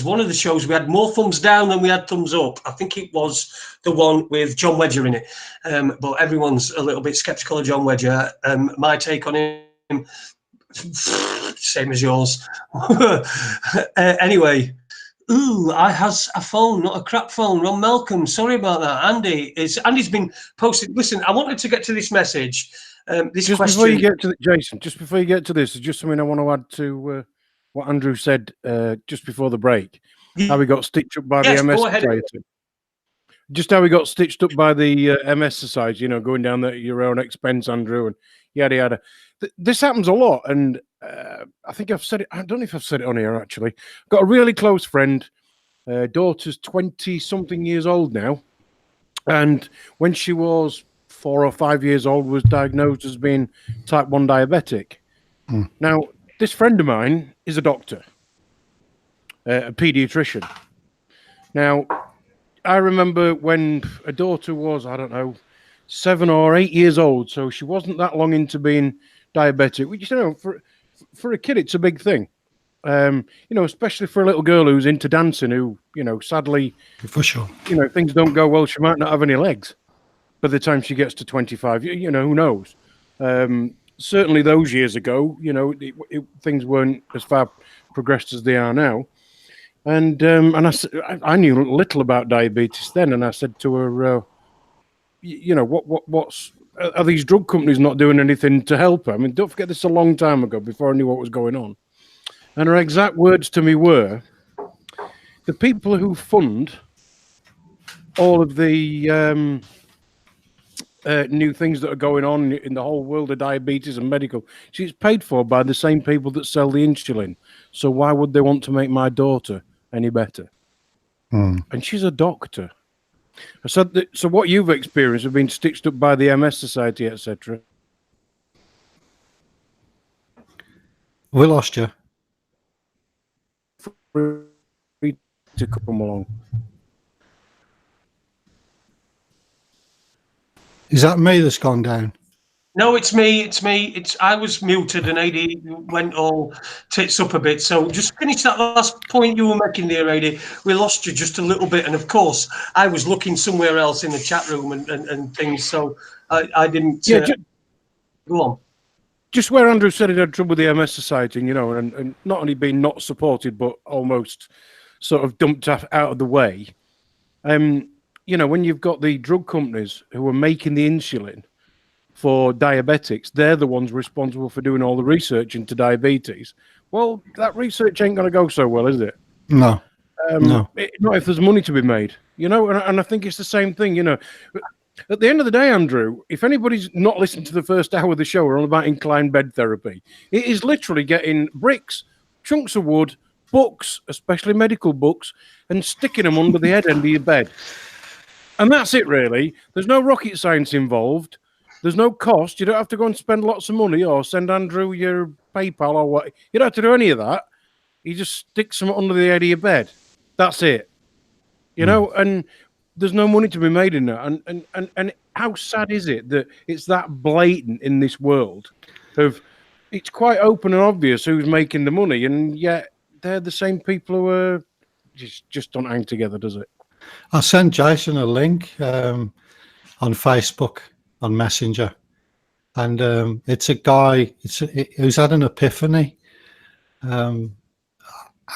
one of the shows we had more thumbs down than we had thumbs up. I think it was the one with John Wedger in it. But everyone's a little bit skeptical of John Wedger. My take on him, same as yours. Anyway, I has a phone, not a crap phone. Ron Malcolm, sorry about that. Andy's been posted. Listen, I wanted to get to this message. This question. Before you get to Jason, just before you get to this, there's just something I want to add to what Andrew said just before the break. How we got stitched up by the MS Society. Just how we got stitched up by the MS Society, you know, going down at your own expense, Andrew, and yada yada. This happens a lot, and I think I've said it. I don't know if I've said it on here actually. Got a really close friend. Daughter's 20-something years old now, and when she was 4 or 5 years old, was diagnosed as being type 1 diabetic. Now, this friend of mine is a doctor, a pediatrician. Now, I remember when a daughter was, I don't know, 7 or 8 years old, so she wasn't that long into being diabetic. Which, you know, for a kid, it's a big thing. You know, especially for a little girl who's into dancing, who, you know, sadly, For sure. you know, things don't go well. She might not have any legs by the time she gets to 25. You know, who knows? Certainly those years ago, you know, things weren't as far progressed as they are now. And I knew little about diabetes then, and I said to her, you know, what's are these drug companies not doing anything to help her? I mean, don't forget this is a long time ago, before I knew what was going on. And her exact words to me were, the people who fund all of the new things that are going on in the whole world of diabetes and medical, she's paid for by the same people that sell the insulin. So why would they want to make my daughter any better? And she's a doctor. I said, so what you've experienced have been stitched up by the MS Society, etc. We lost you. to come along. Is that me that's gone down? No, it's me. It's me. I was muted and AD went all tits up a bit. So just finish that last point you were making there, AD. We lost you just a little bit. And of course, I was looking somewhere else in the chat room and things. So I didn't go on. Just where Andrew said he had trouble with the MS Society, and not only being not supported, but almost sort of dumped out of the way. When you've got the drug companies who are making the insulin for diabetics, they're the ones responsible for doing all the research into diabetes. Well, that research ain't going to go so well, is it? No. No. Not if there's money to be made, and I think it's the same thing, At the end of the day, Andrew, if anybody's not listened to the first hour of the show, we're all about inclined bed therapy. It is literally getting bricks, chunks of wood, books, especially medical books, and sticking them under the head end of your bed. And that's it, really. There's no rocket science involved. There's no cost. You don't have to go and spend lots of money or send Andrew your PayPal or what. You don't have to do any of that. You just stick some under the head of your bed. That's it. And there's no money to be made in that. And how sad is it that it's that blatant in this world of it's quite open and obvious who's making the money, and yet they're the same people who are just don't hang together, does it? I sent Jason a link on Facebook on Messenger, and it's a guy who's had an epiphany, and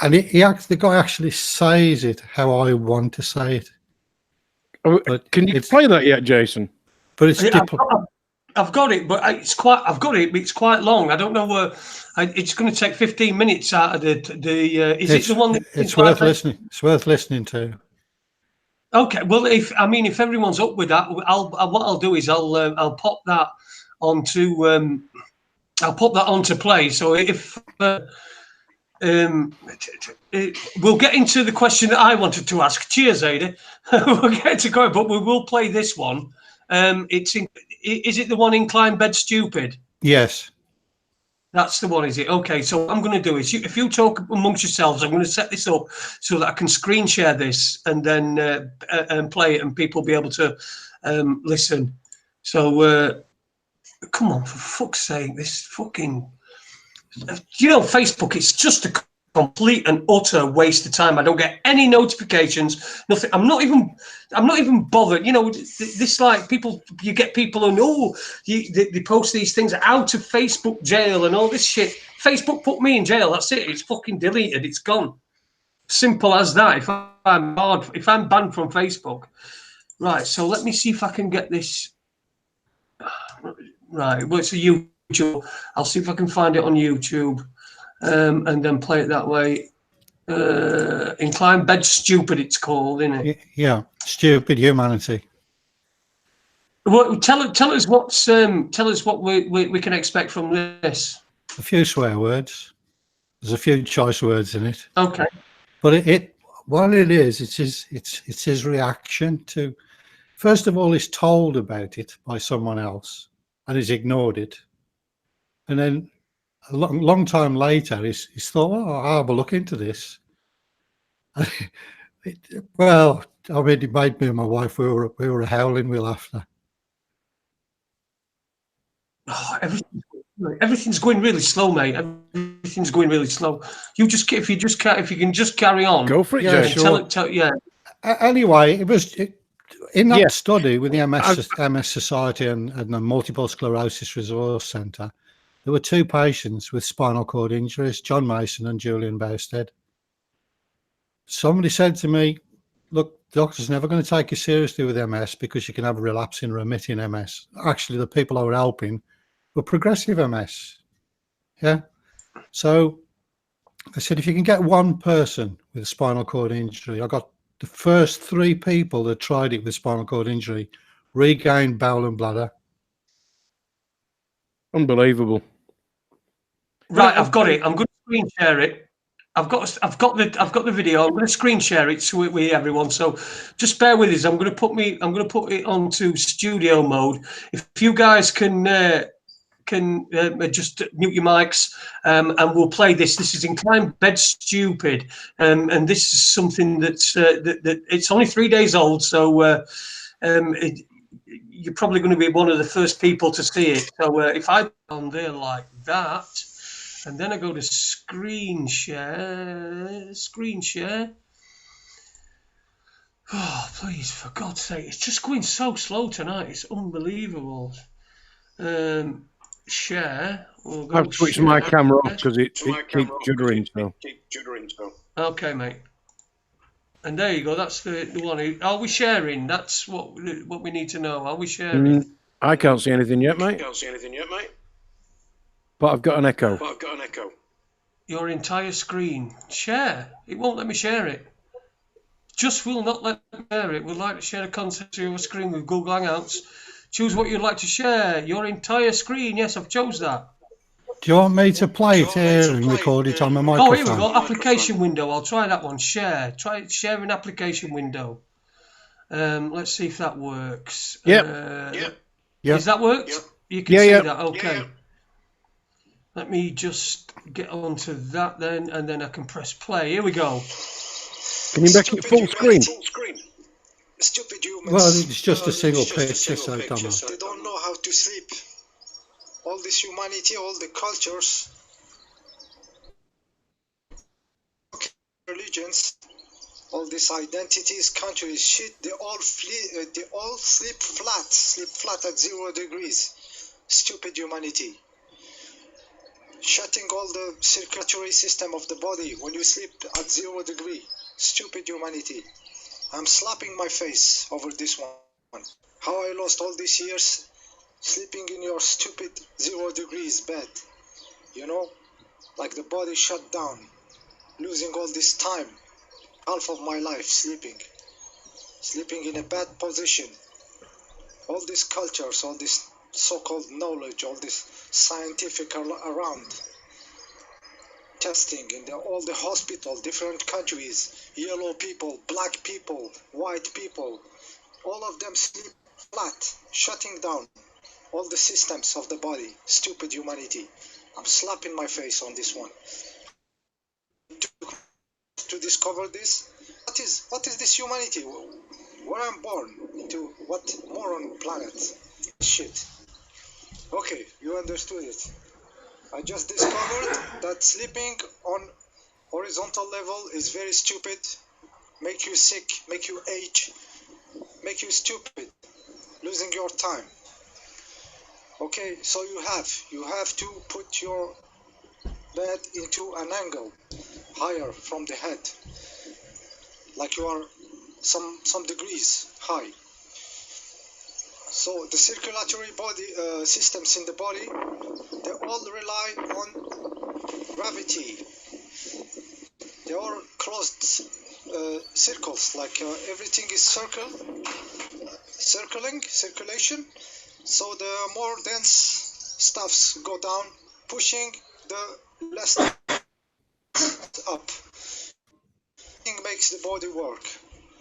the guy actually says it how I want to say it. But can you play that yet, Jason? But it's I've got it, but I've got it. But it's quite long. I don't know where. It's going to take 15 minutes out of the. Is it the one that? It's worth listening. It's worth listening to. Okay. Well, if everyone's up with that, what I'll do is I'll pop that onto play. So if we'll get into the question that I wanted to ask. Cheers, Ada. We'll get to go, but we will play this one. Is it the one Incline Bed Stupid? Yes. That's the one, is it? Okay, so what I'm going to do is, if you talk amongst yourselves, I'm going to set this up so that I can screen share this and then play it, and people will be able to listen. So, come on, for fuck's sake, this fucking... Facebook, it's just a complete and utter waste of time. I don't get any notifications, nothing. I'm not even bothered. This like people, you get people who they post these things out of Facebook jail and all this shit. Facebook put me in jail. That's it. It's fucking deleted. It's gone. Simple as that. If I'm banned from Facebook, right? So let me see if I can get this. Right. Well, it's a YouTube. I'll see if I can find it on YouTube. And then play it that way. Incline Bed Stupid, it's called, isn't it? Yeah, Stupid Humanity. Well, tell us what we can expect from this. A few swear words. There's a few choice words in it. Okay. But it's his reaction to. First of all, he's told about it by someone else, and he's ignored it, and then. A long time later, he's thought, I'll have a look into this. Well, I mean, it made me and my wife, we were howling with laughter. Oh, everything's going really slow, mate. Everything's going really slow. If you can just carry on. Go for it, yeah, sure. Anyway, in that study with the MS Society and the Multiple Sclerosis Resource Centre. There were two patients with spinal cord injuries, John Mason and Julian Bousted. Somebody said to me, look, the doctor's never going to take you seriously with MS because you can have a relapsing remitting MS. Actually, the people I were helping were progressive MS. Yeah. So I said, if you can get one person with a spinal cord injury, I got the first 3 people that tried it with spinal cord injury, regained bowel and bladder. Unbelievable. Right, I've got it. I'm going to screen share it. I've got the video. I'm going to screen share it so with everyone. So just bear with us. I'm going to put it onto studio mode. If you guys can can just mute your mics, and we'll play this. This is Inclined Bed Stupid, and this is something that's that it's only 3 days old, so you're probably going to be one of the first people to see it. So if I on there like that, and then I go to screen share. Oh, please, for God's sake, it's just going so slow tonight. It's unbelievable. Share. We'll go I've switched my camera off because it keeps juddering. So. Okay, mate. And there you go. That's the one. Are we sharing? That's what we need to know. Are we sharing? I can't see anything yet, mate. But I've got an echo. Your entire screen. Share. It won't let me share it. Just will not let me share it. We'd like to share the content of your screen with Google Hangouts. Choose what you'd like to share. Your entire screen. Yes, I've chose that. Do you want me to play it here and record it on my microphone? Oh, here we go. Application window. I'll try that one. Share. Try share an application window. Let's see if that works. Yep. Is that worked? Yep. You can see that. Okay. Let me just get onto that then, and then I can press play. Here we go. Can you make it full screen? Stupid humans. Well, it's just a single picture, so it doesn't. They don't know how to sleep. All this humanity, all the cultures, religions, all these identities, countries, shit. They all sleep flat at 0 degrees. Stupid humanity. Shutting all the circulatory system of the body when you sleep at 0 degree. Stupid humanity. I'm slapping my face over this one. How I lost all these years sleeping in your stupid 0 degrees bed. You know, like the body shut down. Losing all this time. Half of my life sleeping in a bad position. All these cultures, all this so-called knowledge, all this scientific around. Testing in all the hospital, different countries, yellow people, black people, white people, all of them sleep flat, shutting down all the systems of the body. Stupid humanity. I'm slapping my face on this one. To discover this, what is this humanity? Where I'm born? Into what moron planet? Shit. Okay, you understood it. I just discovered that sleeping on horizontal level is very stupid, make you sick, make you age, make you stupid, losing your time. Okay, so you have to put your bed into an angle higher from the head, like you are some degrees high. So the circulatory body systems in the body, they all rely on gravity. They are closed circles, like everything is circulation. So the more dense stuffs go down, pushing the less up. It makes the body work.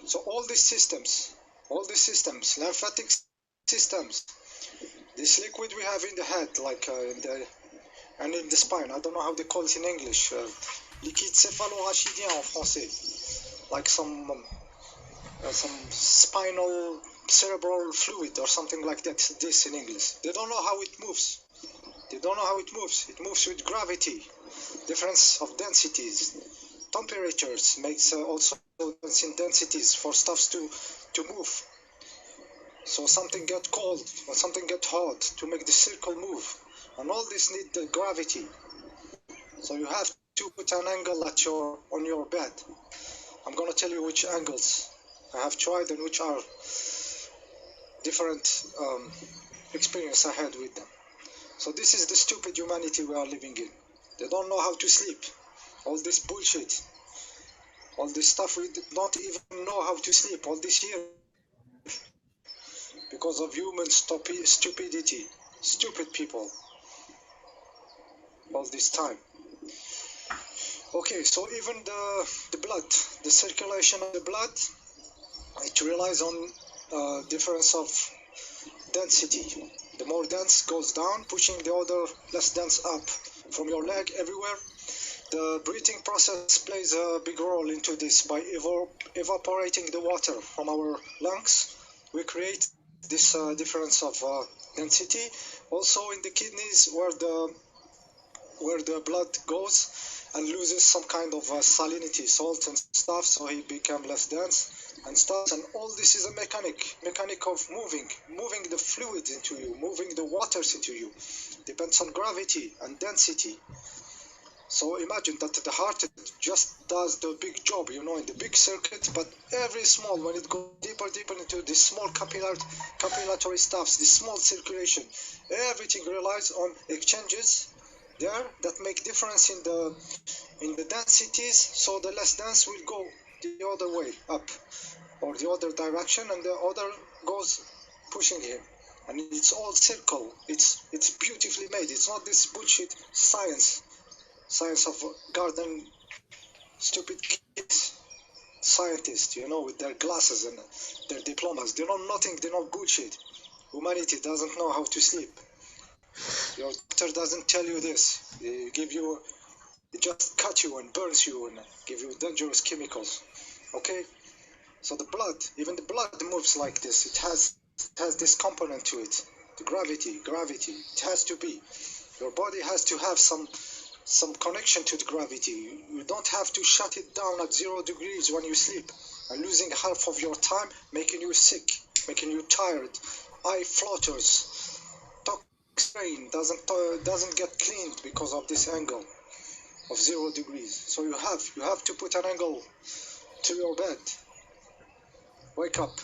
So all these systems, lymphatic systems, this liquid we have in the head, like and in the spine. I don't know how they call it in English. Liquide céphalorachidien en français. Like some spinal cerebral fluid or something like that. This in English. They don't know how it moves. It moves with gravity. Difference of densities. Temperatures makes also difference in densities for stuffs to move. So something get cold or something get hot to make the circle move, and all this need the gravity. So you have to put an angle on your bed. I'm gonna tell you which angles I have tried and which are different experience I had with them. So this is the stupid humanity we are living in. They don't know how to sleep. All this bullshit, all this stuff we don't even know how to sleep. All this year. Because of human stupidity, stupid people, all this time. Okay, so even the blood, the circulation of the blood, it relies on difference of density. The The more dense goes down, pushing the other less dense up from your leg everywhere. The breathing process plays a big role into this. By evaporating the water from our lungs, we create this difference of density. Also in the kidneys, where the blood goes and loses some kind of salinity, salt and stuff, so it becomes less dense and stuff. And all this is a mechanic of moving the fluids into you, moving the waters into you. Depends on gravity and density. So imagine that the heart just does the big job, in the big circuit, but every small, when it goes deeper into this small capillary stuffs, this small circulation, everything relies on exchanges there that make difference in the densities. So the less dense will go the other way up, or the other direction, and the other goes pushing him. And it's all circle. It's beautifully made. It's not this bullshit science of garden stupid kids, scientists, with their glasses and their diplomas. They know nothing. They know bullshit. Humanity doesn't know how to sleep. Your doctor doesn't tell you this. They just cut you and burns you and give you dangerous chemicals. Okay? So the blood, even the blood moves like this. It has this component to it. The gravity. It has to be. Your body has to have some connection to the gravity. You don't have to shut it down at 0 degrees when you sleep and losing half of your time, making you sick, making you tired. Eye flutters. Brain doesn't get cleaned because of this angle of 0 degrees. So you have to put an angle to your bed. Wake up,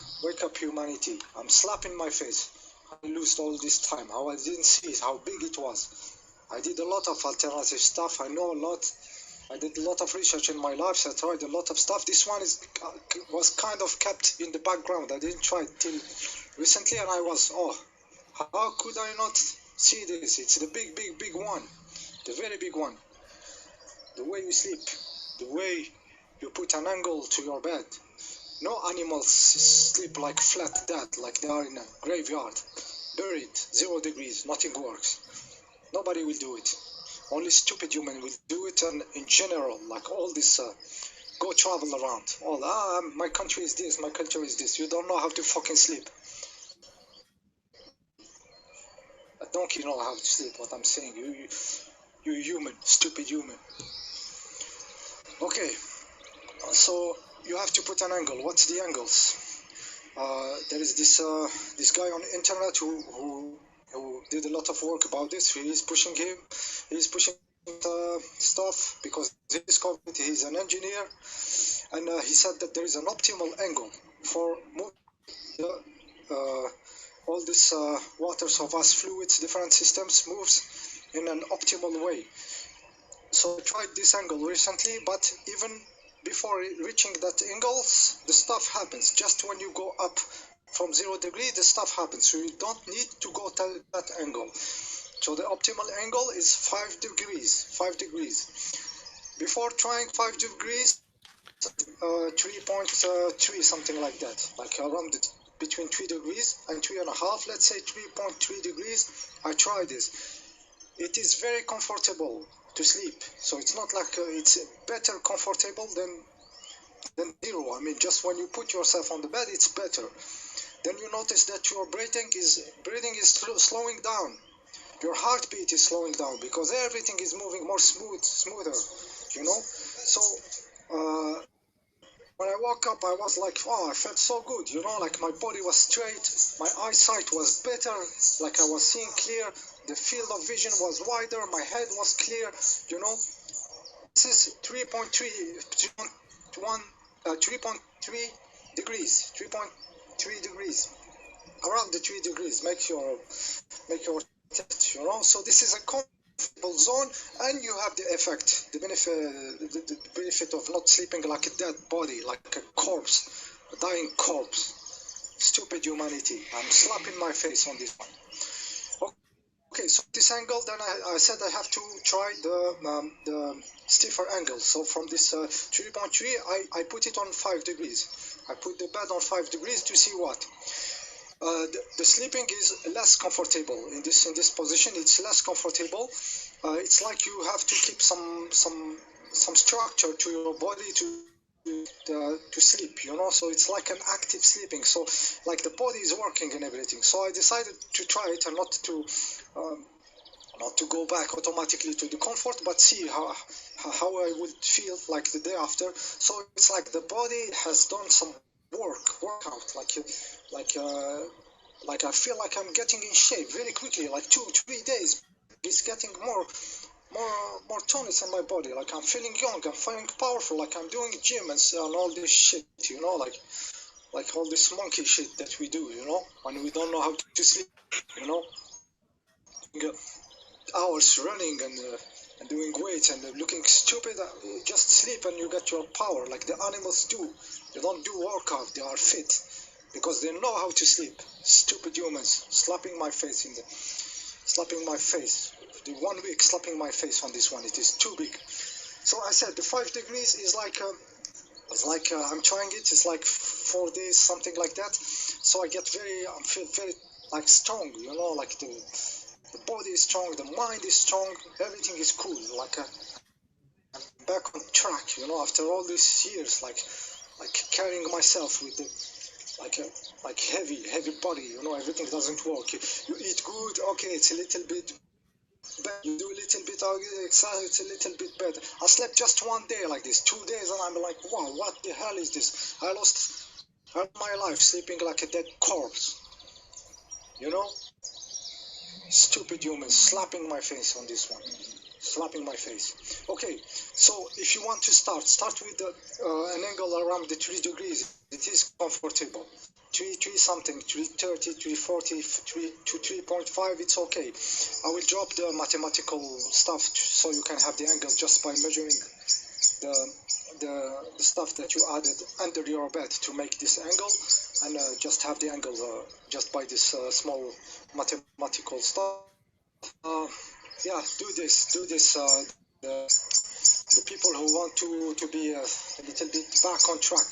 humanity. I'm slapping my face. I lost all this time. How I didn't see how big it was. I did a lot of alternative stuff. I know a lot. I did a lot of research in my life. So I tried a lot of stuff. This one was kind of kept in the background. I didn't try it till recently, and I was, how could I not see this? It's the big one, the very big one. The way you sleep, the way you put an angle to your bed. No animals sleep like flat dead, like they are in a graveyard, buried, 0 degrees, nothing works. Nobody will do it. Only stupid human will do it, and in general, like all this, go travel around. My country is this, my country is this. You don't know how to fucking sleep. A donkey know how to sleep, what I'm saying. You human, stupid human. Okay, so you have to put an angle. What's the angles? There is this guy on the internet who did a lot of work about this. He's pushing stuff because he discovered he's an engineer, and he said that there is an optimal angle for moving all this waters of us fluids, different systems moves in an optimal way. So I tried this angle recently, but even before reaching that angle, the stuff happens. Just when you go up from 0 degrees, the stuff happens. So you don't need to go to that angle. So the optimal angle is 5 degrees. 5 degrees. Before trying 5 degrees, 3.3, something like that, like around between 3 degrees and 3.5, let's say 3.3 degrees. I tried this. It is very comfortable to sleep. So it's not like it's better comfortable than 0. I mean, just when you put yourself on the bed, it's better. Then you notice that your breathing is slowing down. Your heartbeat is slowing down because everything is moving more smoother, So when I woke up, I was like, I felt so good, like my body was straight, my eyesight was better, like I was seeing clear, the field of vision was wider, my head was clear, This is 3.3 degrees, 3.3 degrees, around the 3 degrees, make your test, So this is a comfortable zone, and you have the effect, the benefit of not sleeping like a dead body, like a corpse, a dying corpse. Stupid humanity. I'm slapping my face on this one. Okay, so this angle, then I said I have to try the stiffer angle. So from this 3.3, I put it on 5 degrees. I put the bed on 5 degrees to see what. The sleeping is less comfortable in this position. It's less comfortable. It's like you have to keep some structure to your body to sleep, so it's like an active sleeping, so like the body is working and everything. So I decided to try it and not to go back automatically to the comfort, but see how I would feel like the day after. So it's like the body has done some workout, like I feel like I'm getting in shape very quickly, like 2-3 days. It's getting more tonus in my body. Like I'm feeling young, I'm feeling powerful, like I'm doing gym and all this shit, like all this monkey shit that we do, when we don't know how to sleep, hours running and doing weights and looking stupid. Just sleep and you get your power like the animals do. They don't do workout, they are fit because they know how to sleep. Stupid humans slapping my face the 1 week slapping my face on this one. It is too big. So I said the 5 degrees is like I'm trying it. It's like 4 days, something like that. So I feel very like strong, like the body is strong, the mind is strong, everything is cool. Like I'm back on track, after all these years, like carrying myself with the like heavy body, everything doesn't work. You eat good, okay, it's a little bit better. You do a little bit of exercise, it's a little bit better. I slept just 1 day like this, 2 days, and I'm like, wow, what the hell is this? I lost my life sleeping like a dead corpse, Stupid humans slapping my face on this one. Slapping my face. Okay, so if you want to start with an angle around the 3 degrees. It is comfortable. 3 something, 330, 340, 3 to 3.5, it's okay. I will drop the mathematical stuff so you can have the angle just by measuring the stuff that you added under your bed to make this angle, and just have the angle just by this small mathematical stuff. Yeah, do this. The people who want to be a little bit back on track,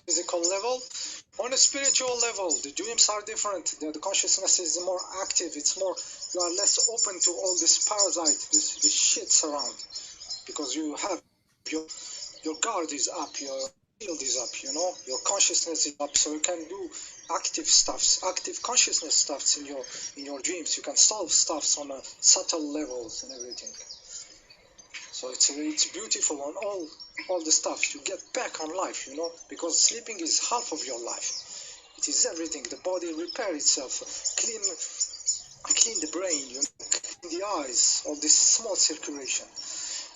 physical level, on a spiritual level, the dreams are different. The consciousness is more active. It's more, you are less open to all this parasite, this shits around, because you have your guard is up, your field is up, your consciousness is up, so you can do active consciousness stuffs in your dreams. You can solve stuffs on a subtle levels and everything. So it's beautiful on all the stuff. You get back on life, because sleeping is half of your life. It is everything. The body repair itself, clean the brain, clean the eyes, all this small circulation.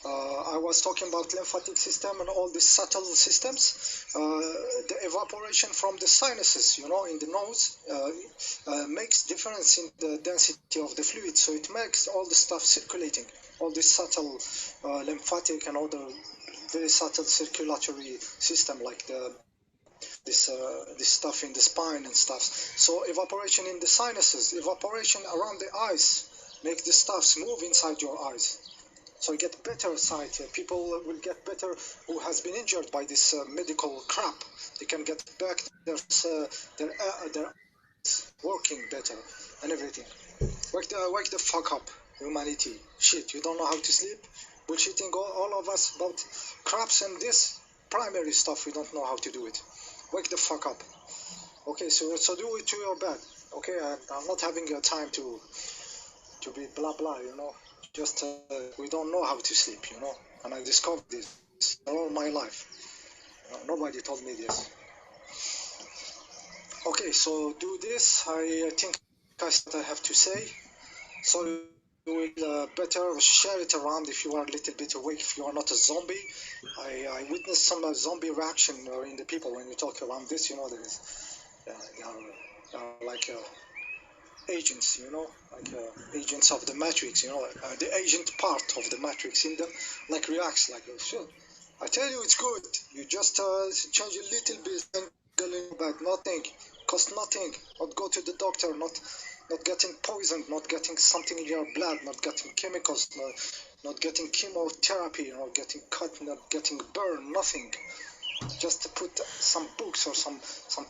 I was talking about lymphatic system and all these subtle systems. The evaporation from the sinuses, in the nose, makes difference in the density of the fluid. So it makes all the stuff circulating, all this subtle lymphatic and all the very subtle circulatory system, like this stuff in the spine and stuff. So evaporation in the sinuses, evaporation around the eyes, make the stuffs move inside your eyes. So you get better sight. People will get better who has been injured by this medical crap. They can get back their eyes working better and everything. Wake the fuck up, humanity. Shit, you don't know how to sleep? Bullshitting all of us about craps and this primary stuff. We don't know how to do it. Wake the fuck up. Okay, so do it to your bed. Okay, I'm not having a time to be blah blah, Just we don't know how to sleep, and I discovered this all my life. Nobody told me this. Okay, so do this. I think that's what I have to say. So you will better share it around if you are a little bit awake, if you are not a zombie. I witnessed some zombie reaction in the people when you talk around this, there is, they are like agents, like agents of the matrix, the agent part of the matrix in them, like reacts like, sure, I tell you it's good, you just change a little bit, but nothing, cost nothing, not go to the doctor, not getting poisoned, not getting something in your blood, not getting chemicals, not getting chemotherapy, not getting cut, not getting burned, nothing. just to put some books or some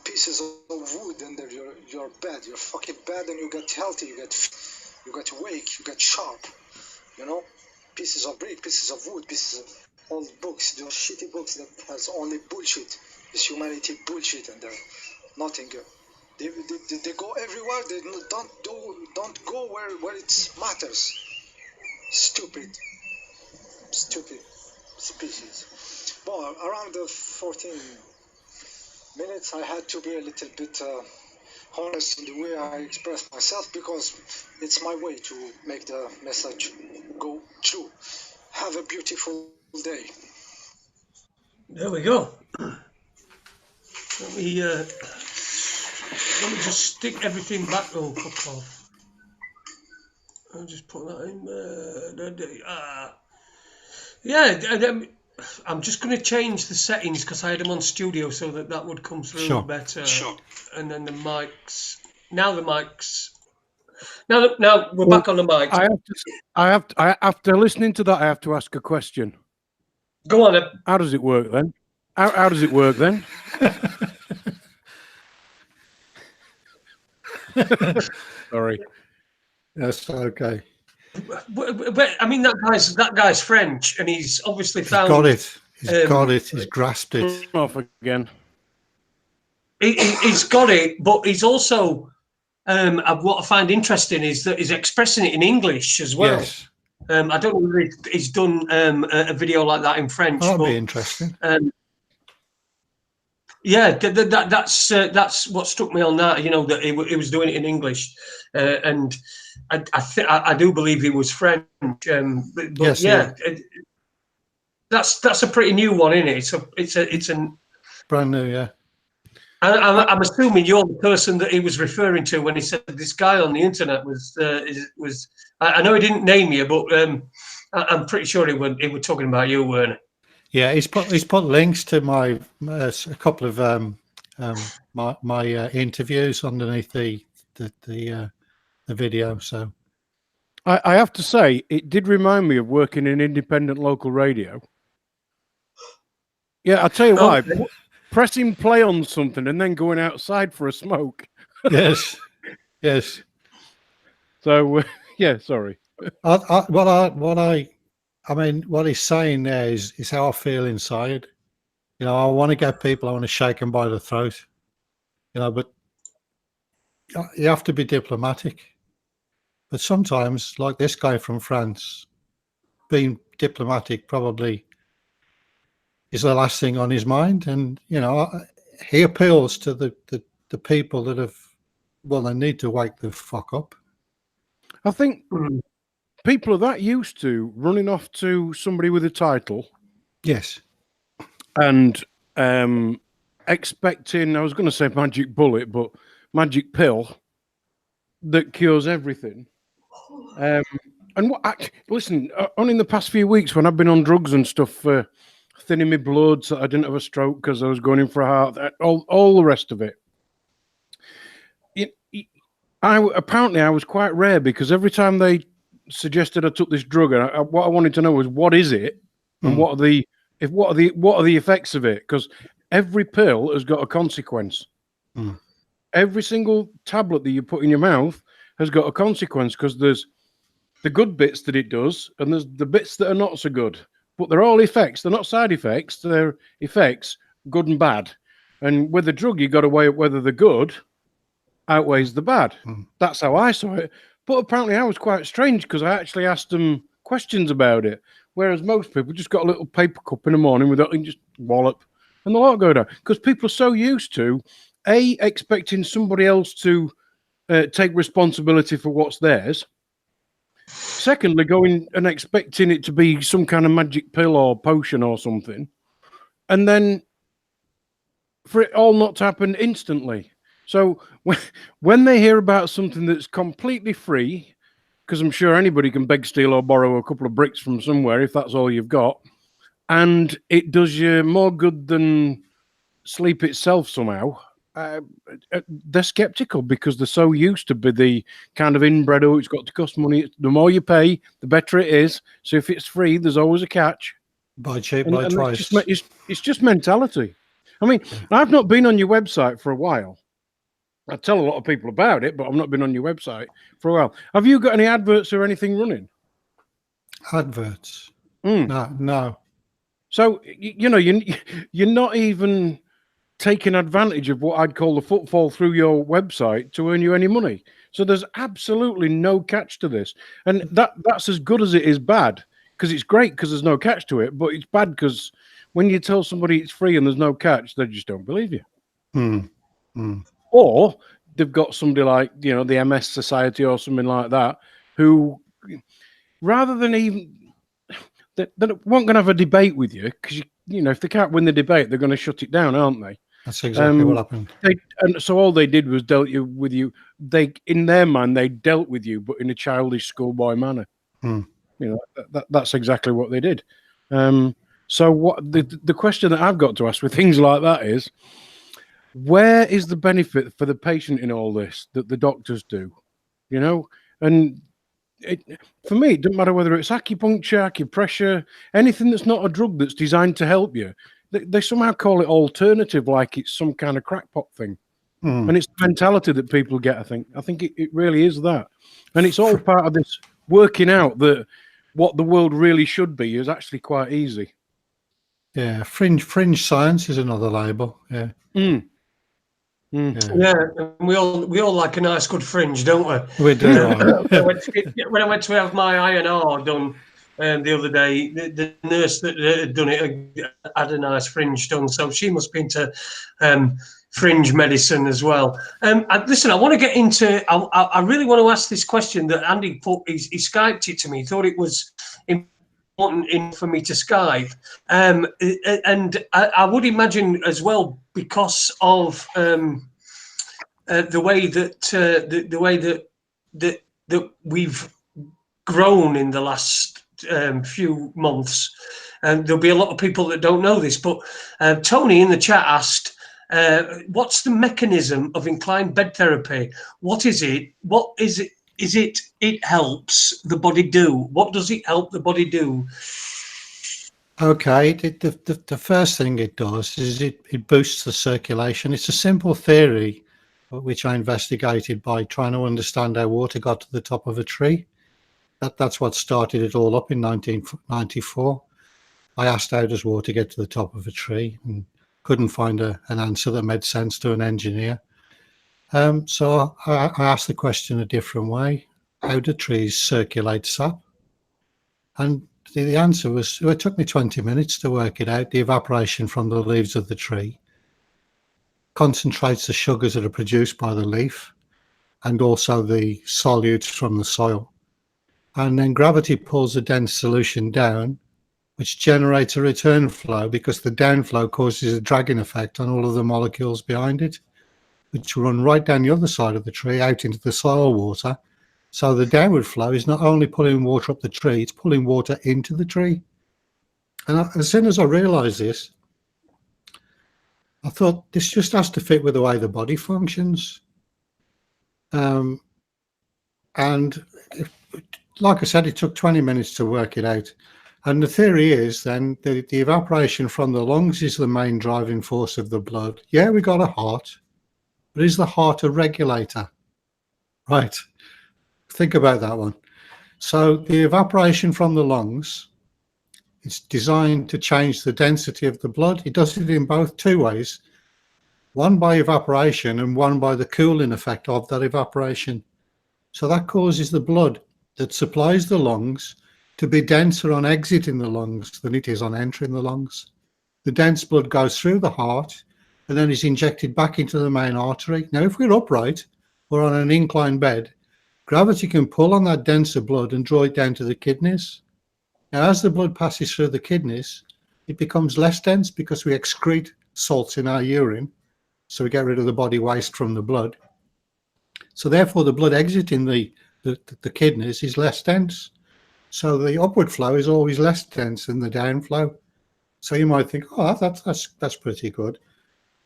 pieces of wood under your bed, your fucking bed, and you get healthy, you get awake, you get sharp, you know. Pieces of brick, pieces of wood, pieces of old books, those shitty books that has only bullshit, this humanity bullshit, and they're nothing good. They go everywhere. They don't go where it matters. Stupid species. Well, around the 14 minutes, I had to be a little bit honest in the way I express myself, because it's my way to make the message go through. Have a beautiful day. There we go. Let me just stick everything back. Oh, fuck off. I'll just put that in there. Yeah, I'm just going to change the settings because I had them on studio so that would come through better. Sure. And then the mics. Now we're back on the mics. After listening to that, I have to ask a question. Go on then. How does it work then? How does it work then? Sorry. That's okay. But, I mean, that guy's French, and he's obviously found. He's got it. He's grasped it. Off again. He's got it, but he's also. What I find interesting is that he's expressing it in English as well. Yes. I don't know if he's done a video like that in French. That'd be interesting. Yeah, that's what struck me on that. You know, that he was doing it in English, and I do believe he was French. But yes, yeah, that's a pretty new one, isn't it? It's a brand new, yeah. I'm assuming you're the person that he was referring to when he said this guy on the internet was. I know he didn't name you, but I'm pretty sure he was talking about you, weren't he? Yeah, he's put links to my a couple of my interviews underneath the video. So I have to say, it did remind me of working in independent local radio. Yeah, I'll tell you why. Pressing play on something and then going outside for a smoke. Yes. So yeah, sorry. I mean, what he's saying there is how I feel inside. You know, I want to get people, I want to shake them by the throat. You know, but you have to be diplomatic. But sometimes, like this guy from France, being diplomatic probably is the last thing on his mind. And, you know, he appeals to the people that have, well, they need to wake the fuck up. I think people are that used to running off to somebody with a title. Yes. And expecting, I was going to say magic bullet, but magic pill that cures everything. And listen, only in the past few weeks when I've been on drugs and stuff, thinning my blood so I didn't have a stroke because I was going in for a heart, all the rest of it. Apparently I was quite rare because every time they suggested I took this drug, and what I wanted to know was what is it, and what are the effects of it? Because every pill has got a consequence. Every single tablet that you put in your mouth has got a consequence, because there's the good bits that it does, and there's the bits that are not so good. But they're all effects. They're not side effects. They're effects, good and bad. And with the drug, you got to weigh up whether the good outweighs the bad. That's how I saw it. But apparently I was quite strange because I actually asked them questions about it. Whereas most people just got a little paper cup in the morning with it and just wallop and the lot go down. Because people are so used to, expecting somebody else to take responsibility for what's theirs. Secondly, going and expecting it to be some kind of magic pill or potion or something. And then for it all not to happen instantly. So when they hear about something that's completely free, because I'm sure anybody can beg, steal or borrow a couple of bricks from somewhere if that's all you've got, and it does you more good than sleep itself somehow, they're skeptical because they're so used to be the kind of inbred, it's got to cost money. The more you pay, the better it is. So if it's free, there's always a catch. Buy cheap, And buy it's twice. it's just mentality. I mean, I've not been on your website for a while. I tell a lot of people about it, but I've not been on your website for a while. Have you got any adverts or anything running? Adverts? No. So you're not even taking advantage of what I'd call the footfall through your website to earn you any money. So there's absolutely no catch to this, and that's as good as it is bad, because it's great because there's no catch to it, but it's bad because when you tell somebody it's free and there's no catch, they just don't believe you. Or they've got somebody like the MS Society or something like that, who rather than even they won't going to have a debate with you, because if they can't win the debate, they're going to shut it down, aren't they? That's exactly what happened. And so all they did was dealt with you. They, in their mind, they dealt with you, but in a childish schoolboy manner. That's exactly what they did. So what the question that I've got to ask with things like that is, where is the benefit for the patient in all this that the doctors do? And for me, it doesn't matter whether it's acupuncture, acupressure, anything that's not a drug that's designed to help you. They somehow call it alternative, like it's some kind of crackpot thing. And it's the mentality that people get, I think it really is that. And it's all part of this working out that what the world really should be is actually quite easy. Yeah, fringe science is another label. Yeah. Yeah, and we all like a nice good fringe, don't we? We do. When I went to have my INR done the other day, the nurse that had done it had a nice fringe done, so she must be into fringe medicine as well. Listen, I want to get into. I really want to ask this question that Andy put. He Skyped it to me. He thought it was important for me to Skype, and I would imagine as well, because of the way that we've grown in the last few months, and there'll be a lot of people that don't know this. But Tony in the chat asked, "What's the mechanism of inclined bed therapy? What is it? What is it? Is it helps the body do? What does it help the body do?" Okay, the first thing it does is it boosts the circulation. It's a simple theory, which I investigated by trying to understand how water got to the top of a tree. That's what started it all up in 1994. I asked, how does water get to the top of a tree? And couldn't find an answer that made sense to an engineer. So I asked the question a different way. How do trees circulate sap? And the answer was, it took me 20 minutes to work it out. The evaporation from the leaves of the tree concentrates the sugars that are produced by the leaf and also the solutes from the soil. And then gravity pulls a dense solution down, which generates a return flow, because the downflow causes a dragging effect on all of the molecules behind it, which run right down the other side of the tree out into the soil water. So the downward flow is not only pulling water up the tree, it's pulling water into the tree. And as soon as I realized this, I thought this just has to fit with the way the body functions. And like I said, it took 20 minutes to work it out. And the theory is then the evaporation from the lungs is the main driving force of the blood. Yeah, we got a heart, but is the heart a regulator? Right. Think about that one. So the evaporation from the lungs, it's designed to change the density of the blood. It does it in both two ways, one by evaporation and one by the cooling effect of that evaporation. So that causes the blood that supplies the lungs to be denser on exiting the lungs than it is on entering the lungs. The dense blood goes through the heart and then is injected back into the main artery. Now, if we're upright or on an inclined bed, gravity can pull on that denser blood and draw it down to the kidneys. Now, as the blood passes through the kidneys, it becomes less dense because we excrete salts in our urine. So we get rid of the body waste from the blood. So therefore, the blood exiting the kidneys is less dense. So the upward flow is always less dense than the downflow. So you might think, oh, that's pretty good.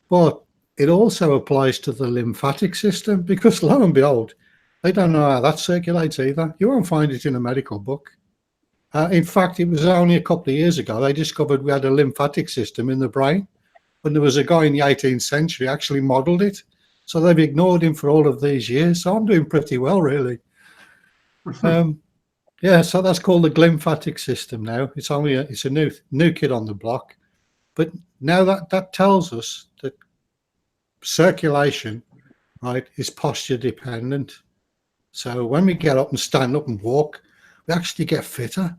But it also applies to the lymphatic system, because lo and behold, they don't know how that circulates either. You won't find it in a medical book. In fact, it was only a couple of years ago they discovered we had a lymphatic system in the brain. When there was a guy in the 18th century actually modelled it. So they've ignored him for all of these years. So I'm doing pretty well, really. Yeah, so that's called the glymphatic system now. It's a new kid on the block. But now that tells us that circulation, right, is posture dependent. So when we get up and stand up and walk, we actually get fitter.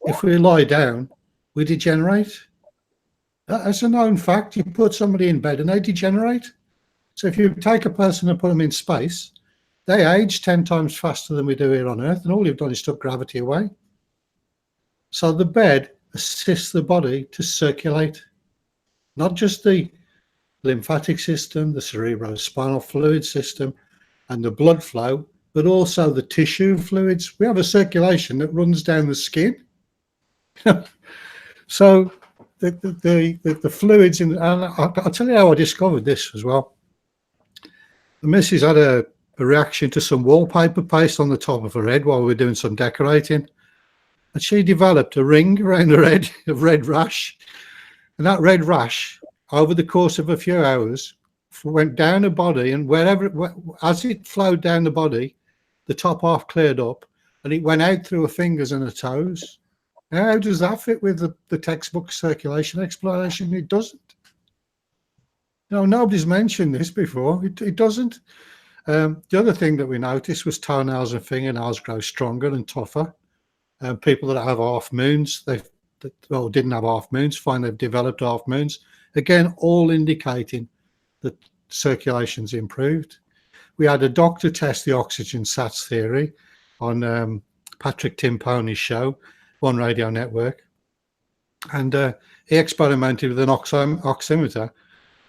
If we lie down, we degenerate. That's a known fact. You put somebody in bed and they degenerate. So if you take a person and put them in space, they age 10 times faster than we do here on Earth, and all you've done is took gravity away. So the bed assists the body to circulate, not just the lymphatic system, the cerebrospinal fluid system, and the blood flow, but also the tissue fluids. We have a circulation that runs down the skin. So the fluids in, and I'll tell you how I discovered this as well. The missus had a reaction to some wallpaper paste on the top of her head while we were doing some decorating, and she developed a ring around her head of red rash, and that red rash over the course of a few hours went down her body, and as it flowed down the body, the top half cleared up and it went out through her fingers and her toes. Now, how does that fit with the textbook circulation explanation? It doesn't. No, nobody's mentioned this before. It doesn't. The other thing that we noticed was toenails and fingernails grow stronger and tougher. People that have half moons, didn't have half moons, find they've developed half moons. Again, all indicating that circulation's improved. We had a doctor test the oxygen sats theory on Patrick Timponi's show, One Radio Network, and he experimented with an oximeter,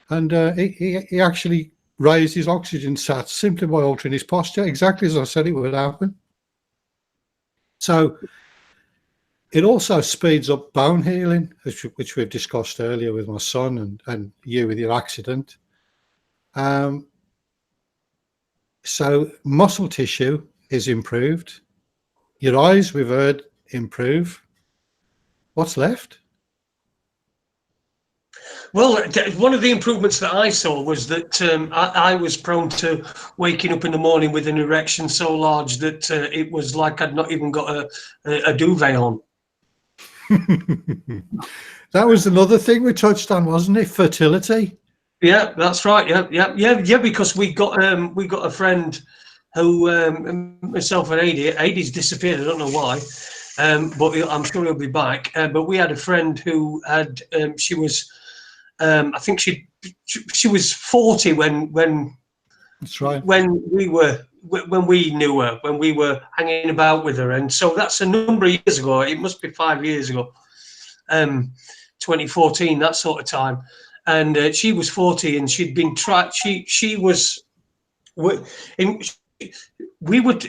and he actually raised his oxygen sats simply by altering his posture, exactly as I said it would happen. So it also speeds up bone healing, which we've discussed earlier with my son and you with your accident. So muscle tissue is improved. Your eyes, we've heard, improve. What's left? Well, one of the improvements that I saw was that I was prone to waking up in the morning with an erection so large that it was like I'd not even got a duvet on. That was another thing we touched on, wasn't it? Fertility. Yeah, that's right. Yeah. Because we got a friend who myself and Adie's disappeared. I don't know why, but I'm sure he'll be back. But we had a friend who had she was. I think she was 40 when that's right. When we knew her, when we were hanging about with her, and so that's a number of years ago. It must be 5 years ago, 2014, that sort of time. And she was 40, and she'd been tried. She was. We were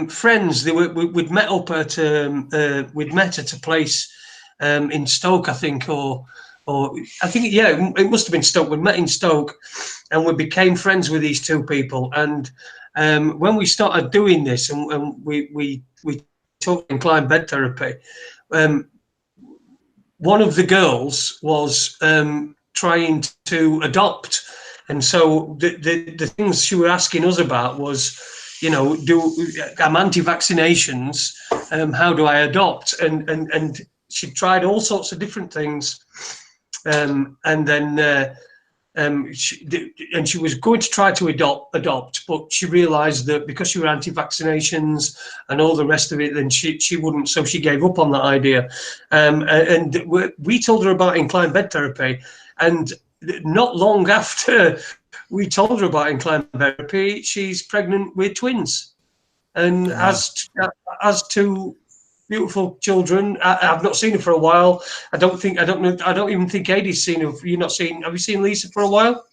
friends. We'd met up at we'd met at a place in Stoke, I think, or I think, yeah, it must have been Stoke. We met in Stoke, and we became friends with these two people. And when we started doing this, and we took inclined bed therapy, one of the girls was trying to adopt, and so the things she was asking us about was, you know, I'm anti-vaccinations. How do I adopt? And she tried all sorts of different things, and then she was going to try to adopt, but she realised that because she was anti-vaccinations and all the rest of it, then she wouldn't. So she gave up on that idea. And we told her about inclined bed therapy, and not long after we told her about inclined bed therapy, she's pregnant with twins, and as to beautiful children. I've not seen her for a while. I don't even think Adie's seen her. Have you seen Lisa for a while?